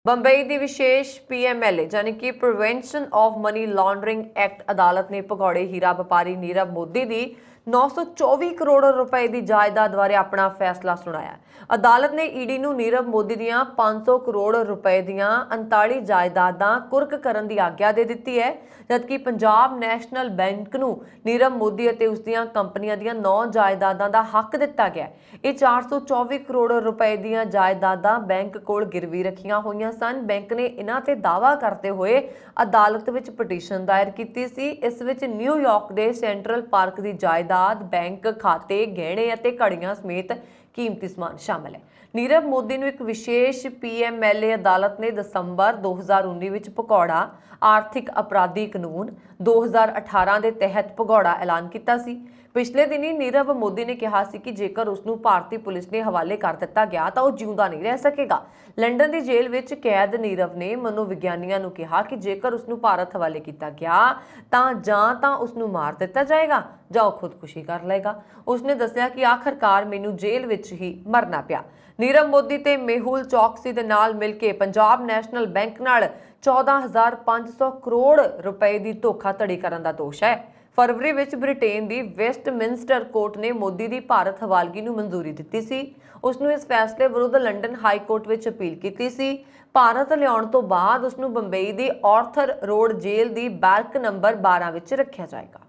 ਬੰਬਈ ਦੀ ਵਿਸ਼ੇਸ਼ ਪੀਐਮਐਲਏ ਯਾਨੀ ਕਿ prevention of money laundering act ਅਦਾਲਤ ਨੇ ਭਗੌੜੇ ਹੀਰਾ ਵਪਾਰੀ ਨੀਰਵ ਮੋਦੀ ਦੀ 924 ਕਰੋੜ ਰੁਪਏ ਦੀ ਜਾਇਦਾਦ ਬਾਰੇ ਆਪਣਾ ਫੈਸਲਾ ਸੁਣਾਇਆ। ਅਦਾਲਤ ਨੇ ਈਡੀ ਨੂੰ ਨੀਰਵ ਮੋਦੀ ਦੀਆਂ 500 ਕਰੋੜ ਰੁਪਏ ਦੀਆਂ 39 ਜਾਇਦਾਦਾਂ ਕੁਰਕ ਕਰਨ ਦੀ ਆਗਿਆ ਦੇ ਦਿੱਤੀ ਹੈ, ਜਦਕਿ ਪੰਜਾਬ ਨੈਸ਼ਨਲ ਬੈਂਕ ਨੂੰ ਨੀਰਵ ਮੋਦੀ ਅਤੇ ਉਸ ਦੀਆਂ ਕੰਪਨੀਆਂ ਦੀਆਂ 9 ਜਾਇਦਾਦਾਂ ਦਾ ਹੱਕ ਦਿੱਤਾ ਗਿਆ। ਇਹ 424 ਕਰੋੜ ਰੁਪਏ ਦੀਆਂ ਜਾਇਦਾਦਾਂ ਬੈਂਕ ਕੋਲ ਗਿਰਵੀ ਰੱਖੀਆਂ ਹੋਈਆਂ ਸਨ। ਬੈਂਕ ਨੇ ਇਹਨਾਂ ਤੇ ਦਾਅਵਾ ਕਰਦੇ ਹੋਏ ਅਦਾਲਤ ਵਿੱਚ ਪਟੀਸ਼ਨ ਦਾਇਰ ਕੀਤੀ ਸੀ। ਇਸ ਵਿੱਚ ਨਿਊਯਾਰਕ ਦੇ ਸੈਂਟਰਲ ਪਾਰਕ ਦੀ ਜਾਇਦਾਦ, ਬੈਂਕ ਖਾਤੇ, ਗਹਿਣੇ ਅਤੇ ਘੜੀਆਂ ਸਮੇਤ ਕੀਮਤੀ ਸਮਾਨ ਸ਼ਾਮਲ ਹੈ। ਨੀਰਵ ਮੋਦੀ ਨੂੰ ਇੱਕ ਵਿਸ਼ੇਸ਼ ਪੀਐਮਐਲਏ ਅਦਾਲਤ ਨੇ ਦਸੰਬਰ 2019 ਵਿੱਚ ਭਗੌੜਾ ਆਰਥਿਕ ਅਪਰਾਧੀ ਕਾਨੂੰਨ 2018 ਦੇ ਤਹਿਤ ਭਗੌੜਾ ਐਲਾਨ ਕੀਤਾ ਸੀ। ਪਿਛਲੇ ਦਿਨੀ ਨੀਰਵ ਮੋਦੀ ਨੇ ਕਿਹਾ ਸੀ ਕਿ ਜੇਕਰ ਉਸ ਨੂੰ ਭਾਰਤੀ ਪੁਲਿਸ ਨੇ ਹਵਾਲੇ ਕਰ ਦਿੱਤਾ ਗਿਆ ਤਾਂ ਉਹ ਜਿਉਂਦਾ ਨਹੀਂ ਰਹਿ ਸਕੇਗਾ। ਲੰਡਨ ਦੀ ਜੇਲ੍ਹ ਵਿੱਚ ਕੈਦ ਨੀਰਵ ਨੇ ਮਨੋਵਿਗਿਆਨੀਆਂ ਨੂੰ ਕਿਹਾ ਕਿ ਜੇਕਰ ਉਸ ਨੂੰ ਭਾਰਤ ਹਵਾਲੇ ਕੀਤਾ ਗਿਆ ਤਾਂ ਜਾਂ ਤਾਂ ਉਸ ਨੂੰ ਮਾਰ ਦਿੱਤਾ ਜਾਏਗਾ ਜਾਂ ਉਹ ਖੁਦਕੁਸ਼ੀ ਕਰ ਲਏਗਾ। ਉਸਨੇ ਦੱਸਿਆ ਕਿ ਆਖਰਕਾਰ ਮੈਨੂੰ ਜੇਲ੍ਹ ਵਿੱਚ ਹੀ ਮਰਨਾ ਪਿਆ। ਨੀਰਵ ਮੋਦੀ ਤੇ ਮੇਹੁਲ ਚੌਕਸੀ ਦੇ ਨਾਲ ਮਿਲ ਕੇ ਪੰਜਾਬ ਨੈਸ਼ਨਲ ਬੈਂਕ ਨਾਲ 14,500 ਕਰੋੜ ਰੁਪਏ ਦੀ ਧੋਖਾਧੜੀ ਕਰਨ ਦਾ ਦੋਸ਼ ਹੈ। ਫਰਵਰੀ ਵਿੱਚ ਬ੍ਰਿਟੇਨ ਦੀ ਵੈਸਟਮਿੰਸਟਰ ਕੋਰਟ ਨੇ ਮੋਦੀ ਦੀ ਭਾਰਤ ਹਵਾਲਗੀ ਨੂੰ ਮਨਜ਼ੂਰੀ ਦਿੱਤੀ ਸੀ। ਉਸ ਨੂੰ ਇਸ ਫੈਸਲੇ ਵਿਰੁੱਧ ਲੰਡਨ ਹਾਈ ਕੋਰਟ ਵਿੱਚ ਅਪੀਲ ਕੀਤੀ ਸੀ। ਭਾਰਤ ਲਿਆਉਣ ਤੋਂ ਬਾਅਦ ਉਸ ਨੂੰ ਬੰਬਈ ਦੀ ਆਰਥਰ ਰੋਡ ਜੇਲ੍ਹ ਦੀ ਬੈਰਕ ਨੰਬਰ 12 ਵਿੱਚ ਰੱਖਿਆ ਜਾਏਗਾ।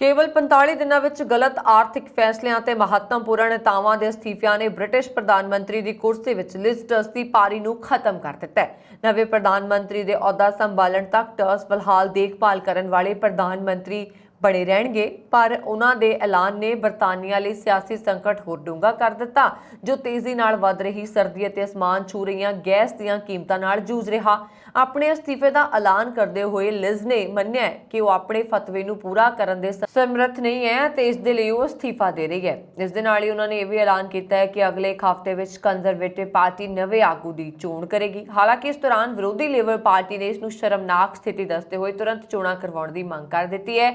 ਕੇਵਲ 45 ਦਿਨਾਂ ਵਿੱਚ ਗਲਤ ਆਰਥਿਕ ਫੈਸਲਿਆਂ ਤੇ ਮਹੱਤਵਪੂਰਨ ਨੇਤਾਵਾਂ ਦੇ ਅਸਤੀਫਿਆਂ ਨੇ ਬ੍ਰਿਟਿਸ਼ ਪ੍ਰਧਾਨ ਮੰਤਰੀ ਦੀ ਕੁਰਸੀ ਵਿੱਚ ਲਿਜ਼ ਟਰਸ ਦੀ ਪਾਰੀ ਨੂੰ ਖਤਮ ਕਰ ਦਿੱਤਾ ਹੈ। ਨਵੇਂ ਪ੍ਰਧਾਨ ਮੰਤਰੀ ਦੇ ਅਹੁਦਾ ਸੰਭਾਲਣ ਤੱਕ ਟਰਸ ਫਿਲਹਾਲ ਦੇਖਭਾਲ ਕਰਨ ਵਾਲੇ ਪ੍ਰਧਾਨ ਮੰਤਰੀ ਬਣੇ ਰਹਿਣਗੇ, ਪਰ ਉਹਨਾਂ ਦੇ ਐਲਾਨ ਨੇ ਬਰਤਾਨੀਆ ਲਈ ਸਿਆਸੀ ਸੰਕਟ ਹੋਰ ਡੂੰਘਾ ਕਰ ਦਿੱਤਾ, ਜੋ ਤੇਜ਼ੀ ਨਾਲ ਵੱਧ ਰਹੀ ਸਰਦੀ ਅਤੇ ਅਸਮਾਨ ਛੂ ਰਹੀਆਂ ਗੈਸ ਦੀਆਂ ਕੀਮਤਾਂ ਨਾਲ ਜੂਝ ਰਿਹਾ। ਆਪਣੇ ਅਸਤੀਫੇ ਦਾ ਐਲਾਨ ਕਰਦੇ ਹੋਏ ਲਿਜ਼ ਨੇ ਮੰਨਿਆ ਕਿ ਉਹ ਆਪਣੇ ਫਤਵੇ ਨੂੰ ਪੂਰਾ ਕਰਨ ਦੇ ਸਮਰੱਥ ਨਹੀਂ ਹੈ ਤੇ ਇਸ ਦੇ ਲਈ ਉਹ ਅਸਤੀਫਾ ਦੇ ਰਹੀ ਹੈ। ਇਸ ਦੇ ਨਾਲ ਹੀ ਉਹਨਾਂ ਨੇ ਇਹ ਵੀ ਐਲਾਨ ਕੀਤਾ ਹੈ ਕਿ ਅਗਲੇ ਇੱਕ ਹਫ਼ਤੇ ਵਿੱਚ ਕੰਜ਼ਰਵੇਟਿਵ ਪਾਰਟੀ ਨਵੇਂ ਆਗੂ ਦੀ ਚੋਣ ਕਰੇਗੀ। ਹਾਲਾਂਕਿ ਇਸ ਦੌਰਾਨ ਵਿਰੋਧੀ ਲੇਬਰ ਪਾਰਟੀ ਨੇ ਇਸ ਨੂੰ ਸ਼ਰਮਨਾਕ ਸਥਿਤੀ ਦੱਸਦੇ ਹੋਏ ਤੁਰੰਤ ਚੋਣਾਂ ਕਰਵਾਉਣ ਦੀ ਮੰਗ ਕਰ ਦਿੱਤੀ ਹੈ।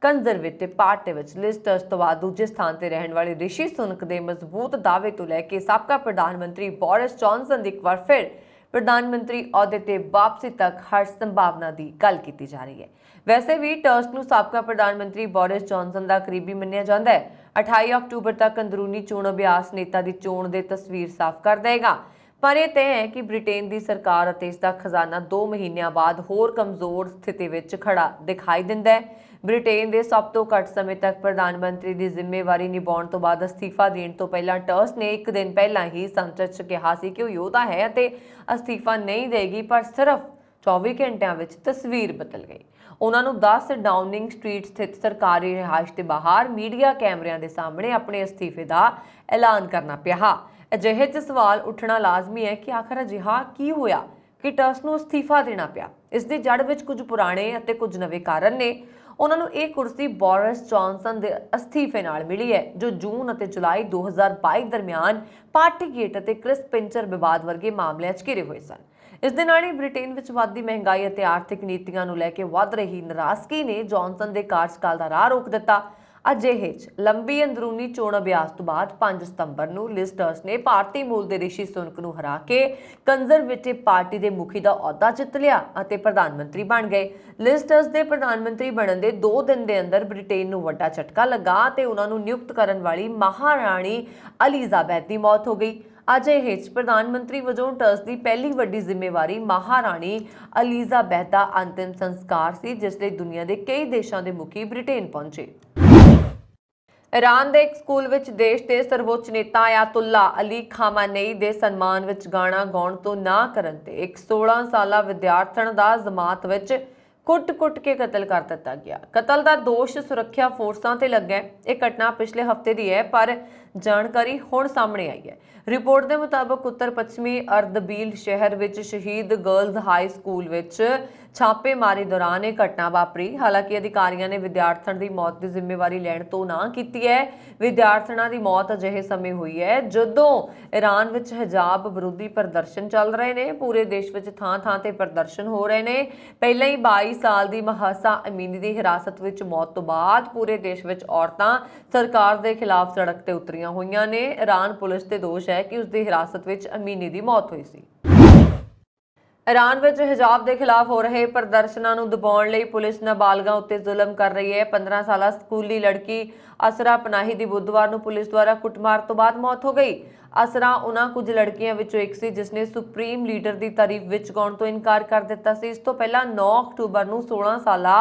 ਕੰਜ਼ਰਵੇਟਿਵ ਪਾਰਟੀ ਵਿੱਚ ਲਿਜ਼ ਟਰਸ ਤੋਂ ਬਾਅਦ ਦੂਜੇ ਸਥਾਨ ਤੇ ਰਹਿਣ ਵਾਲੇ ਰਿਸ਼ੀ ਸੁਨਕ ਦੇ ਮਜ਼ਬੂਤ ਦਾਅਵੇ ਤੋਂ ਲੈ ਕੇ ਸਾਬਕਾ ਪ੍ਰਧਾਨ ਮੰਤਰੀ ਬੋਰਿਸ ਜੌਨਸਨ ਦੀ ਇੱਕ ਵਾਰ ਫਿਰ ਪ੍ਰਧਾਨ ਮੰਤਰੀ ਅਹੁਦੇ ਤੇ ਵਾਪਸੀ ਤੱਕ ਹਰ ਸੰਭਾਵਨਾ ਦੀ ਗੱਲ ਕੀਤੀ ਜਾ ਰਹੀ ਹੈ। ਵੈਸੇ ਵੀ ਟਰਸ ਨੂੰ ਸਾਬਕਾ ਪ੍ਰਧਾਨ ਮੰਤਰੀ ਬੋਰਿਸ ਜੌਨਸਨ ਦਾ ਕਰੀਬੀ ਮੰਨਿਆ ਜਾਂਦਾ ਹੈ। 28 ਅਕਤੂਬਰ ਤੱਕ ਅੰਦਰੂਨੀ ਚੋਣ ਅਭਿਆਸ ਨੇਤਾ ਦੀ ਚੋਣ ਦੇ ਤਸਵੀਰ ਸਾਫ਼ ਕਰ ਦੇਗਾ, ਪਰ ਇਹ ਤੈਅ ਹੈ ਕਿ ਬ੍ਰਿਟੇਨ ਦੀ ਸਰਕਾਰ ਅਤੇ ਇਸ ਦਾ ਖਜ਼ਾਨਾ 2 ਮਹੀਨਿਆਂ ਬਾਅਦ ਹੋਰ ਕਮਜ਼ੋਰ ਸਥਿਤੀ ਵਿੱਚ ਖੜਾ ਦਿਖਾਈ ਦਿੰਦਾ ਹੈ। ਬ੍ਰਿਟੇਨ ਦੇ ਸਭ ਤੋਂ ਘੱਟ ਸਮੇਂ ਤੱਕ ਪ੍ਰਧਾਨ ਮੰਤਰੀ ਦੀ ਜ਼ਿੰਮੇਵਾਰੀ ਨਿਭਾਉਣ ਤੋਂ ਬਾਅਦ ਅਸਤੀਫਾ ਦੇਣ ਤੋਂ ਪਹਿਲਾਂ ਟਰਸ ਨੇ ਇੱਕ ਦਿਨ ਪਹਿਲਾਂ ਹੀ ਸੰਸਦ 'ਚ ਕਿਹਾ ਸੀ ਕਿ ਉਹ ਯੋਧਾ ਹੈ ਅਤੇ ਅਸਤੀਫਾ ਨਹੀਂ ਦੇਗੀ, ਪਰ ਸਿਰਫ 24 ਘੰਟਿਆਂ ਵਿੱਚ ਤਸਵੀਰ ਬਦਲ ਗਈ। ਉਹਨਾਂ ਨੂੰ 10 ਡਾਊਨਿੰਗ ਸਟਰੀਟ ਸਥਿਤ ਸਰਕਾਰੀ ਰਿਹਾਇਸ਼ ਦੇ ਬਾਹਰ ਮੀਡੀਆ ਕੈਮਰਿਆਂ ਦੇ ਸਾਹਮਣੇ ਆਪਣੇ ਅਸਤੀਫੇ ਦਾ ਐਲਾਨ ਕਰਨਾ ਪਿਆ। ਅਜਿਹੇ 'ਚ ਸਵਾਲ ਉੱਠਣਾ ਲਾਜ਼ਮੀ ਹੈ ਕਿ ਆਖਰ ਅਜਿਹਾ ਕੀ ਹੋਇਆ ਕਿ ਟਰਸ ਨੂੰ ਅਸਤੀਫਾ ਦੇਣਾ ਪਿਆ। ਇਸ ਦੀ ਜੜ ਵਿੱਚ ਕੁਝ ਪੁਰਾਣੇ ਅਤੇ ਕੁਝ ਨਵੇਂ ਕਾਰਨ ਨੇ। ਉਹਨਾਂ ਨੂੰ ਇਹ ਕੁਰਸੀ ਬੋਰਿਸ ਜੌਨਸਨ ਦੇ ਅਸਤੀਫੇ ਨਾਲ ਮਿਲੀ ਹੈ, ਜੋ ਜੂਨ ਅਤੇ ਜੁਲਾਈ 2022 ਦਰਮਿਆਨ ਪਾਰਟੀਗੇਟ ਅਤੇ ਕ੍ਰਿਸ ਪਿੰਚਰ ਵਿਵਾਦ ਵਰਗੇ ਮਾਮਲਿਆਂ 'ਚ ਘਿਰੇ ਹੋਏ ਸਨ। ਇਸ ਦੇ ਨਾਲ ਹੀ ਬ੍ਰਿਟੇਨ ਵਿੱਚ ਵੱਧਦੀ ਮਹਿੰਗਾਈ ਅਤੇ ਆਰਥਿਕ ਨੀਤੀਆਂ ਨੂੰ ਲੈ ਕੇ ਵੱਧ ਰਹੀ ਨਾਰਾਜ਼ਗੀ ਨੇ ਜੌਨਸਨ ਦੇ ਕਾਰਜਕਾਲ ਦਾ ਰਾਹ ਰੋਕ ਦਿੱਤਾ। ਅਜਿਹੇ 'ਚ ਲੰਬੀ ਅੰਦਰੂਨੀ ਚੋਣ ਅਭਿਆਸ ਤੋਂ ਬਾਅਦ 5 ਸਤੰਬਰ ਨੂੰ ਲਿਜ਼ ਟਰਸ ਨੇ ਭਾਰਤੀ ਮੂਲ ਦੇ ਰਿਸ਼ੀ ਸੁਨਕ ਨੂੰ ਹਰਾ ਕੇ ਕੰਜ਼ਰਵੇਟਿਵ ਪਾਰਟੀ ਦੇ ਮੁਖੀ ਦਾ ਅਹੁਦਾ ਜਿੱਤ ਲਿਆ ਅਤੇ ਪ੍ਰਧਾਨ ਮੰਤਰੀ ਬਣ ਗਏ। ਲਿਜ਼ ਟਰਸ ਦੇ ਪ੍ਰਧਾਨ ਮੰਤਰੀ ਬਣਨ ਦੇ 2 ਦਿਨ ਦੇ ਅੰਦਰ ਬ੍ਰਿਟੇਨ ਨੂੰ ਵੱਡਾ ਝਟਕਾ ਲੱਗਾ ਤੇ ਉਹਨਾਂ ਨੂੰ ਨਿਯੁਕਤ ਕਰਨ ਵਾਲੀ ਮਹਾਰਾਣੀ ਐਲਿਜ਼ਾਬੈਥ ਦੀ ਮੌਤ ਹੋ ਗਈ। ਅਜਿਹੇ 'ਚ ਪ੍ਰਧਾਨ ਮੰਤਰੀ ਵਜੋਂ ਟਰੱਸਟ ਦੀ ਪਹਿਲੀ ਵੱਡੀ ਜ਼ਿੰਮੇਵਾਰੀ ਮਹਾਰਾਣੀ ਐਲਿਜ਼ਾਬੈਥ ਦਾ ਅੰਤਿਮ ਸੰਸਕਾਰ ਸੀ, ਜਿਸ ਲਈ ਦੁਨੀਆ ਦੇ ਕਈ ਦੇਸ਼ਾਂ ਦੇ ਮੁਖੀ ਬ੍ਰਿਟੇਨ ਪਹੁੰਚੇ। ਈਰਾਨ ਦੇ ਇੱਕ ਸਕੂਲ ਵਿੱਚ ਦੇਸ਼ ਦੇ ਸਰਵਉੱਚ ਨੇਤਾ ਆਇਤੁੱਲਾ ਅਲੀ ਖਾਮਨੇਈ ਦੇ ਸਨਮਾਨ ਵਿੱਚ ਗਾਣਾ ਗਾਉਣ ਤੋਂ ਨਾ ਕਰਨ ਤੇ ਇੱਕ 16 ਸਾਲਾ ਵਿਦਿਆਰਥਣ ਦਾ ਜ਼ਮਾਤ ਵਿੱਚ ਕੁੱਟ-ਕੁੱਟ ਕੇ ਕਤਲ ਕਰ ਦਿੱਤਾ ਗਿਆ। ਕਤਲ ਦਾ ਦੋਸ਼ ਸੁਰੱਖਿਆ ਫੋਰਸਾਂ ਤੇ ਲੱਗਾ ਹੈ। ਇਹ ਘਟਨਾ ਪਿਛਲੇ ਹਫ਼ਤੇ ਦੀ ਹੈ, ਪਰ ਜਾਣਕਾਰੀ ਹੁਣ ਸਾਹਮਣੇ ਆਈ ਹੈ। ਰਿਪੋਰਟ ਦੇ ਮੁਤਾਬਕ ਉੱਤਰ ਪੱਛਮੀ ਅਰਦਬੀਲ ਸ਼ਹਿਰ ਵਿੱਚ ਸ਼ਹੀਦ ਗਰਲਜ਼ ਹਾਈ ਸਕੂਲ ਵਿੱਚ ਛਾਪੇਮਾਰੀ ਦੌਰਾਨ ਇਹ ਘਟਨਾ ਵਾਪਰੀ। ਹਾਲਾਂਕਿ ਅਧਿਕਾਰੀਆਂ ਨੇ ਵਿਦਿਆਰਥਣ ਦੀ ਮੌਤ ਦੀ ਜ਼ਿੰਮੇਵਾਰੀ ਲੈਣ ਤੋਂ ਨਾ ਕੀਤੀ ਹੈ। ਵਿਦਿਆਰਥਣਾਂ ਦੀ ਮੌਤ ਅਜਿਹੇ ਸਮੇਂ ਹੋਈ ਹੈ ਜਦੋਂ ਈਰਾਨ ਵਿੱਚ ਹਿਜਾਬ ਵਿਰੋਧੀ ਪ੍ਰਦਰਸ਼ਨ ਚੱਲ ਰਹੇ ਨੇ। ਪੂਰੇ ਦੇਸ਼ ਵਿੱਚ ਥਾਂ-ਥਾਂ ਤੇ ਪ੍ਰਦਰਸ਼ਨ ਹੋ ਰਹੇ ਨੇ। ਪਹਿਲਾਂ ਹੀ 22 ਸਾਲ ਦੀ ਮਹਾਸਾ ਅਮੀਨੀ ਦੀ ਹਿਰਾਸਤ ਵਿੱਚ ਮੌਤ ਤੋਂ ਬਾਅਦ ਪੂਰੇ ਦੇਸ਼ ਵਿੱਚ ਔਰਤਾਂ ਸਰਕਾਰ ਦੇ ਖਿਲਾਫ ਸੜਕ ਤੇ ਉਤਰੀਆਂ ਹੋਈਆਂ ਨੇ। ਈਰਾਨ ਪੁਲਿਸ ਤੇ ਦੋਸ਼ ਹੈ ਕਿ ਉਸ ਦੀ ਹਿਰਾਸਤ ਵਿੱਚ ਅਮੀਨੀ ਦੀ ਮੌਤ ਹੋਈ ਸੀ। ਈਰਾਨ ਵਿੱਚ ਹਿਜਾਬ ਦੇ ਖਿਲਾਫ ਹੋ ਰਹੇ ਪ੍ਰਦਰਸ਼ਨਾਂ ਨੂੰ ਦਬਾਉਣ ਲਈ ਪੁਲਿਸ ਨਾਬਾਲਗਾਂ ਉੱਤੇ ਜ਼ੁਲਮ ਕਰ ਰਹੀ ਹੈ। 15 ਸਾਲਾ ਸਕੂਲੀ ਲੜਕੀ ਅਸਰਾ ਪਨਾਹੀ ਦੀ ਬੁੱਧਵਾਰ ਨੂੰ ਪੁਲਿਸ ਦੁਆਰਾ ਕੁੱਟਮਾਰ ਤੋਂ ਬਾਅਦ ਮੌਤ ਹੋ ਗਈ। ਅਸਰਾ ਉਹਨਾਂ ਕੁਝ ਲੜਕੀਆਂ ਵਿੱਚੋਂ ਇੱਕ ਸੀ ਜਿਸ ਨੇ ਸੁਪਰੀਮ ਲੀਡਰ ਦੀ ਤਾਰੀਫ ਵਿੱਚ ਗਾਉਣ ਤੋਂ ਇਨਕਾਰ ਕਰ ਦਿੱਤਾ ਸੀ। ਇਸ ਤੋਂ ਪਹਿਲਾਂ 9 ਅਕਤੂਬਰ ਨੂੰ 16 ਸਾਲਾ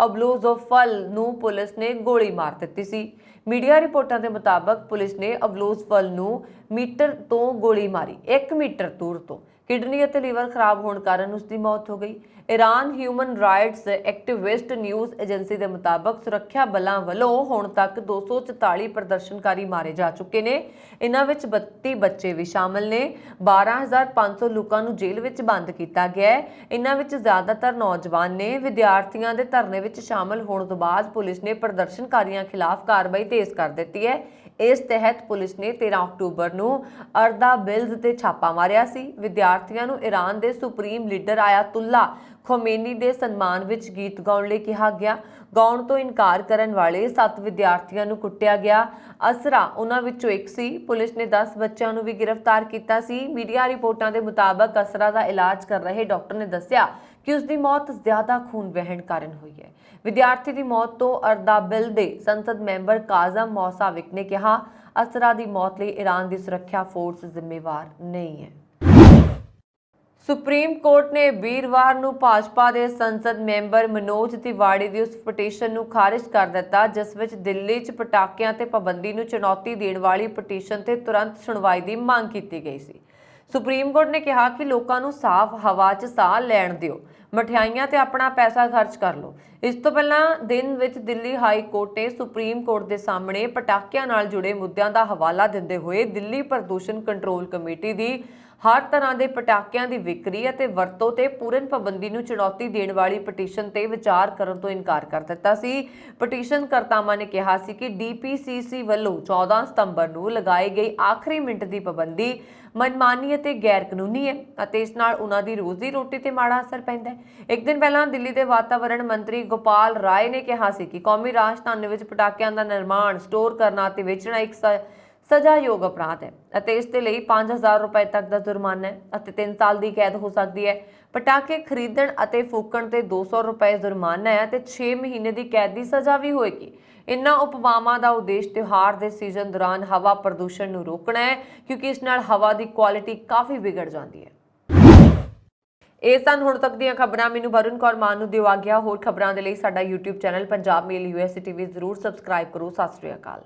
ਅਬਲੋਜ਼ੋਫਲ ਨੂੰ ਪੁਲਿਸ ਨੇ ਗੋਲੀ ਮਾਰ ਦਿੱਤੀ ਸੀ। ਮੀਡੀਆ ਰਿਪੋਰਟਾਂ ਦੇ ਮੁਤਾਬਕ ਪੁਲਿਸ ਨੇ ਅਬਲੋਜ਼ਫਲ ਨੂੰ ਮੀਟਰ ਤੋਂ ਗੋਲੀ ਮਾਰੀ। 1 ਮੀਟਰ ਦੂਰ ਤੋਂ ਕਿਡਨੀ ਅਤੇ ਲੀਵਰ ਖਰਾਬ ਹੋਣ ਕਾਰਨ ਉਸ ਦੀ ਮੌਤ ਹੋ ਗਈ। Iran human rights activist news agency ਦੇ ਮੁਤਾਬਕ ਸੁਰੱਖਿਆ ਬਲਾਂ ਵੱਲੋਂ ਹੁਣ ਤੱਕ 244 ਪ੍ਰਦਰਸ਼ਨਕਾਰੀ ਮਾਰੇ ਜਾ ਚੁੱਕੇ ਨੇ। ਇਨ੍ਹਾਂ ਵਿੱਚ 32 ਬੱਚੇ ਵੀ ਸ਼ਾਮਲ ਨੇ। 12500 ਲੋਕਾਂ ਨੂੰ ਜੇਲ੍ਹ ਵਿੱਚ ਬੰਦ ਕੀਤਾ ਗਿਆ ਹੈ। ਇਨ੍ਹਾਂ ਵਿੱਚ ਜ਼ਿਆਦਾਤਰ ਨੌਜਵਾਨ ਨੇ। ਵਿਦਿਆਰਥੀਆਂ ਦੇ ਧਰਨੇ ਵਿੱਚ ਸ਼ਾਮਲ ਹੋਣ ਤੋਂ ਬਾਅਦ ਪੁਲਿਸ ਨੇ ਪ੍ਰਦਰਸ਼ਨਕਾਰੀਆਂ ਖਿਲਾਫ ਕਾਰਵਾਈ ਤੇਜ਼ ਕਰ ਦਿੱਤੀ ਹੈ। ਇਸ ਤਹਿਤ ਪੁਲਿਸ ਨੇ 13 ਅਕਤੂਬਰ ਨੂੰ ਅਰਦਾਬਿਲਜ਼ ਤੇ ਛਾਪਾ ਮਾਰਿਆ ਸੀ। ਵਿਦਿਆਰਥੀਆਂ ਨੂੰ ਈਰਾਨ ਦੇ ਸੁਪਰੀਮ ਲੀਡਰ ਆਇਤੁੱਲਾ ਖੋਮੇਨੀ ਦੇ ਸਨਮਾਨ ਵਿੱਚ ਗੀਤ ਗਾਉਣ ਲਈ ਕਿਹਾ ਗਿਆ। ਗਾਉਣ ਤੋਂ ਇਨਕਾਰ ਕਰਨ ਵਾਲੇ 7 ਵਿਦਿਆਰਥੀਆਂ ਨੂੰ ਕੁੱਟਿਆ ਗਿਆ। ਅਸਰਾ ਉਹਨਾਂ ਵਿੱਚੋਂ ਇੱਕ ਸੀ। ਪੁਲਿਸ ਨੇ 10 ਬੱਚਿਆਂ ਨੂੰ ਵੀ ਗ੍ਰਿਫਤਾਰ ਕੀਤਾ ਸੀ। ਮੀਡੀਆ ਰਿਪੋਰਟਾਂ ਦੇ ਮੁਤਾਬਕ ਅਸਰਾ ਦਾ ਇਲਾਜ ਕਰ ਰਹੇ ਡਾਕਟਰ ਨੇ ਦੱਸਿਆ ਕਿ ਉਸ ਦੀ ਮੌਤ ਜ਼ਿਆਦਾ ਖੂਨ ਵਹਿਣ ਕਾਰਨ ਹੋਈ ਹੈ। ਵਿਦਿਆਰਥੀ ਦੀ ਮੌਤ ਤੋਂ ਅਰਦਾਬਿਲ ਦੇ ਸੰਸਦ ਮੈਂਬਰ ਕਾਜ਼ਮ ਮੌਸਾਵਿਕ ਨੇ ਕਿਹਾ, ਅਸਰਾ ਦੀ ਮੌਤ ਲਈ ਈਰਾਨ ਦੀ ਸੁਰੱਖਿਆ ਫੋਰਸ ਜ਼ਿੰਮੇਵਾਰ ਨਹੀਂ ਹੈ। ਸੁਪਰੀਮ ਕੋਰਟ ਨੇ ਵੀਰਵਾਰ ਨੂੰ ਭਾਜਪਾ ਦੇ ਸੰਸਦ ਮੈਂਬਰ ਮਨੋਜ ਤਿਵਾੜੀ ਦੀ ਉਸ ਪਟੀਸ਼ਨ ਨੂੰ ਖਾਰਿਜ ਕਰ ਦਿੱਤਾ ਜਿਸ ਵਿੱਚ ਦਿੱਲੀ 'ਚ ਪਟਾਕਿਆਂ ਤੇ ਪਾਬੰਦੀ ਨੂੰ ਚੁਣੌਤੀ ਦੇਣ ਵਾਲੀ ਪਟੀਸ਼ਨ ਤੇ ਤੁਰੰਤ ਸੁਣਵਾਈ ਦੀ ਮੰਗ ਕੀਤੀ ਗਈ ਸੀ। ਸੁਪਰੀਮ ਕੋਰਟ ਨੇ ਕਿਹਾ ਕਿ ਲੋਕਾਂ ਨੂੰ ਸਾਫ਼ ਹਵਾ 'ਚ ਸਾਹ ਲੈਣ ਦਿਓ, ਮਠਿਆਈਆਂ ਤੇ ਆਪਣਾ ਪੈਸਾ ਖਰਚ ਕਰ ਲਓ। ਇਸ ਤੋਂ ਪਹਿਲਾਂ ਦਿਨ ਵਿੱਚ ਦਿੱਲੀ ਹਾਈ ਕੋਰਟ ਨੇ ਸੁਪਰੀਮ ਕੋਰਟ ਦੇ ਸਾਹਮਣੇ ਪਟਾਕਿਆਂ ਨਾਲ ਜੁੜੇ ਮੁੱਦਿਆਂ ਦਾ ਹਵਾਲਾ ਦਿੰਦੇ ਹੋਏ ਦਿੱਲੀ ਪ੍ਰਦੂਸ਼ਣ ਕੰਟਰੋਲ ਕਮੇਟੀ ਦੀ ਹਰ ਤਰ੍ਹਾਂ ਦੇ ਪਟਾਕਿਆਂ ਦੀ ਵਿਕਰੀ ਅਤੇ ਵਰਤੋਂ ਤੇ ਪੂਰਨ ਪਾਬੰਦੀ ਨੂੰ ਚੁਣੌਤੀ ਦੇਣ ਵਾਲੀ ਪਟੀਸ਼ਨ ਤੇ ਵਿਚਾਰ ਕਰਨ ਤੋਂ ਇਨਕਾਰ ਕਰ ਦਿੱਤਾ ਸੀ। ਪਟੀਸ਼ਨਕਰਤਾਵਾਂ ਨੇ ਕਿਹਾ ਸੀ ਕਿ DPCC ਵੱਲੋਂ 14 ਸਤੰਬਰ ਨੂੰ ਲਗਾਈ ਗਈ ਆਖਰੀ ਮਿੰਟ ਦੀ ਪਾਬੰਦੀ ਮਨਮਾਨੀ ਅਤੇ ਗੈਰ ਕਾਨੂੰਨੀ ਹੈ ਅਤੇ ਇਸ ਨਾਲ ਉਹਨਾਂ ਦੀ ਰੋਜ਼ੀ ਰੋਟੀ ਤੇ ਮਾੜਾ ਅਸਰ ਪੈਂਦਾ ਹੈ। ਇੱਕ ਦਿਨ ਪਹਿਲਾਂ ਦਿੱਲੀ ਦੇ ਵਾਤਾਵਰਣ ਮੰਤਰੀ ਗੋਪਾਲ ਰਾਏ ਨੇ ਕਿਹਾ ਸੀ ਕਿ ਕੌਮੀ ਰਾਜਧਾਨੀ ਵਿੱਚ ਪਟਾਕਿਆਂ ਦਾ ਨਿਰਮਾਣ, ਸਟੋਰ ਕਰਨਾ ਅਤੇ ਵੇਚਣਾ ਇੱਕ ਸਜ਼ਾਯੋਗ ਅਪਰਾਧ ਹੈ ਅਤੇ ਇਸ ਦੇ ਲਈ 5000 ਰੁਪਏ ਤੱਕ ਦਾ ਜੁਰਮਾਨਾ ਹੈ ਅਤੇ 3 ਸਾਲ ਦੀ ਕੈਦ ਹੋ ਸਕਦੀ ਹੈ। ਪਟਾਕੇ ਖਰੀਦਣ ਅਤੇ ਫੂਕਣ ਤੇ 200 ਰੁਪਏ ਜੁਰਮਾਨਾ ਹੈ ਅਤੇ 6 ਮਹੀਨੇ ਦੀ ਕੈਦ ਦੀ ਸਜ਼ਾ ਵੀ ਹੋਏਗੀ। ਇਨ੍ਹਾਂ ਉਪਵਾਵਾਂ ਦਾ ਉਦੇਸ਼ ਤਿਉਹਾਰ ਦੇ ਸੀਜ਼ਨ ਦੌਰਾਨ ਹਵਾ ਪ੍ਰਦੂਸ਼ਣ ਨੂੰ ਰੋਕਣਾ ਹੈ ਕਿਉਂਕਿ ਇਸ ਨਾਲ ਹਵਾ ਦੀ ਕੁਆਲਿਟੀ ਕਾਫੀ ਵਿਗੜ ਜਾਂਦੀ ਹੈ। ਇਹ ਸਨ ਹੁਣ ਤੱਕ ਦੀਆਂ ਖਬਰਾਂ। ਮੈਨੂੰ ਵਰੁਣ ਕੌਰ ਮਾਨ ਨੂੰ ਦਿਓ ਆਗਿਆ। ਹੋਰ ਖਬਰਾਂ ਦੇ ਲਈ ਸਾਡਾ YouTube ਚੈਨਲ ਪੰਜਾਬ ਮੇਲ USA TV ਜ਼ਰੂਰ ਸਬਸਕ੍ਰਾਈਬ ਕਰੋ। ਸਤਿ ਸ਼੍ਰੀ ਅਕਾਲ।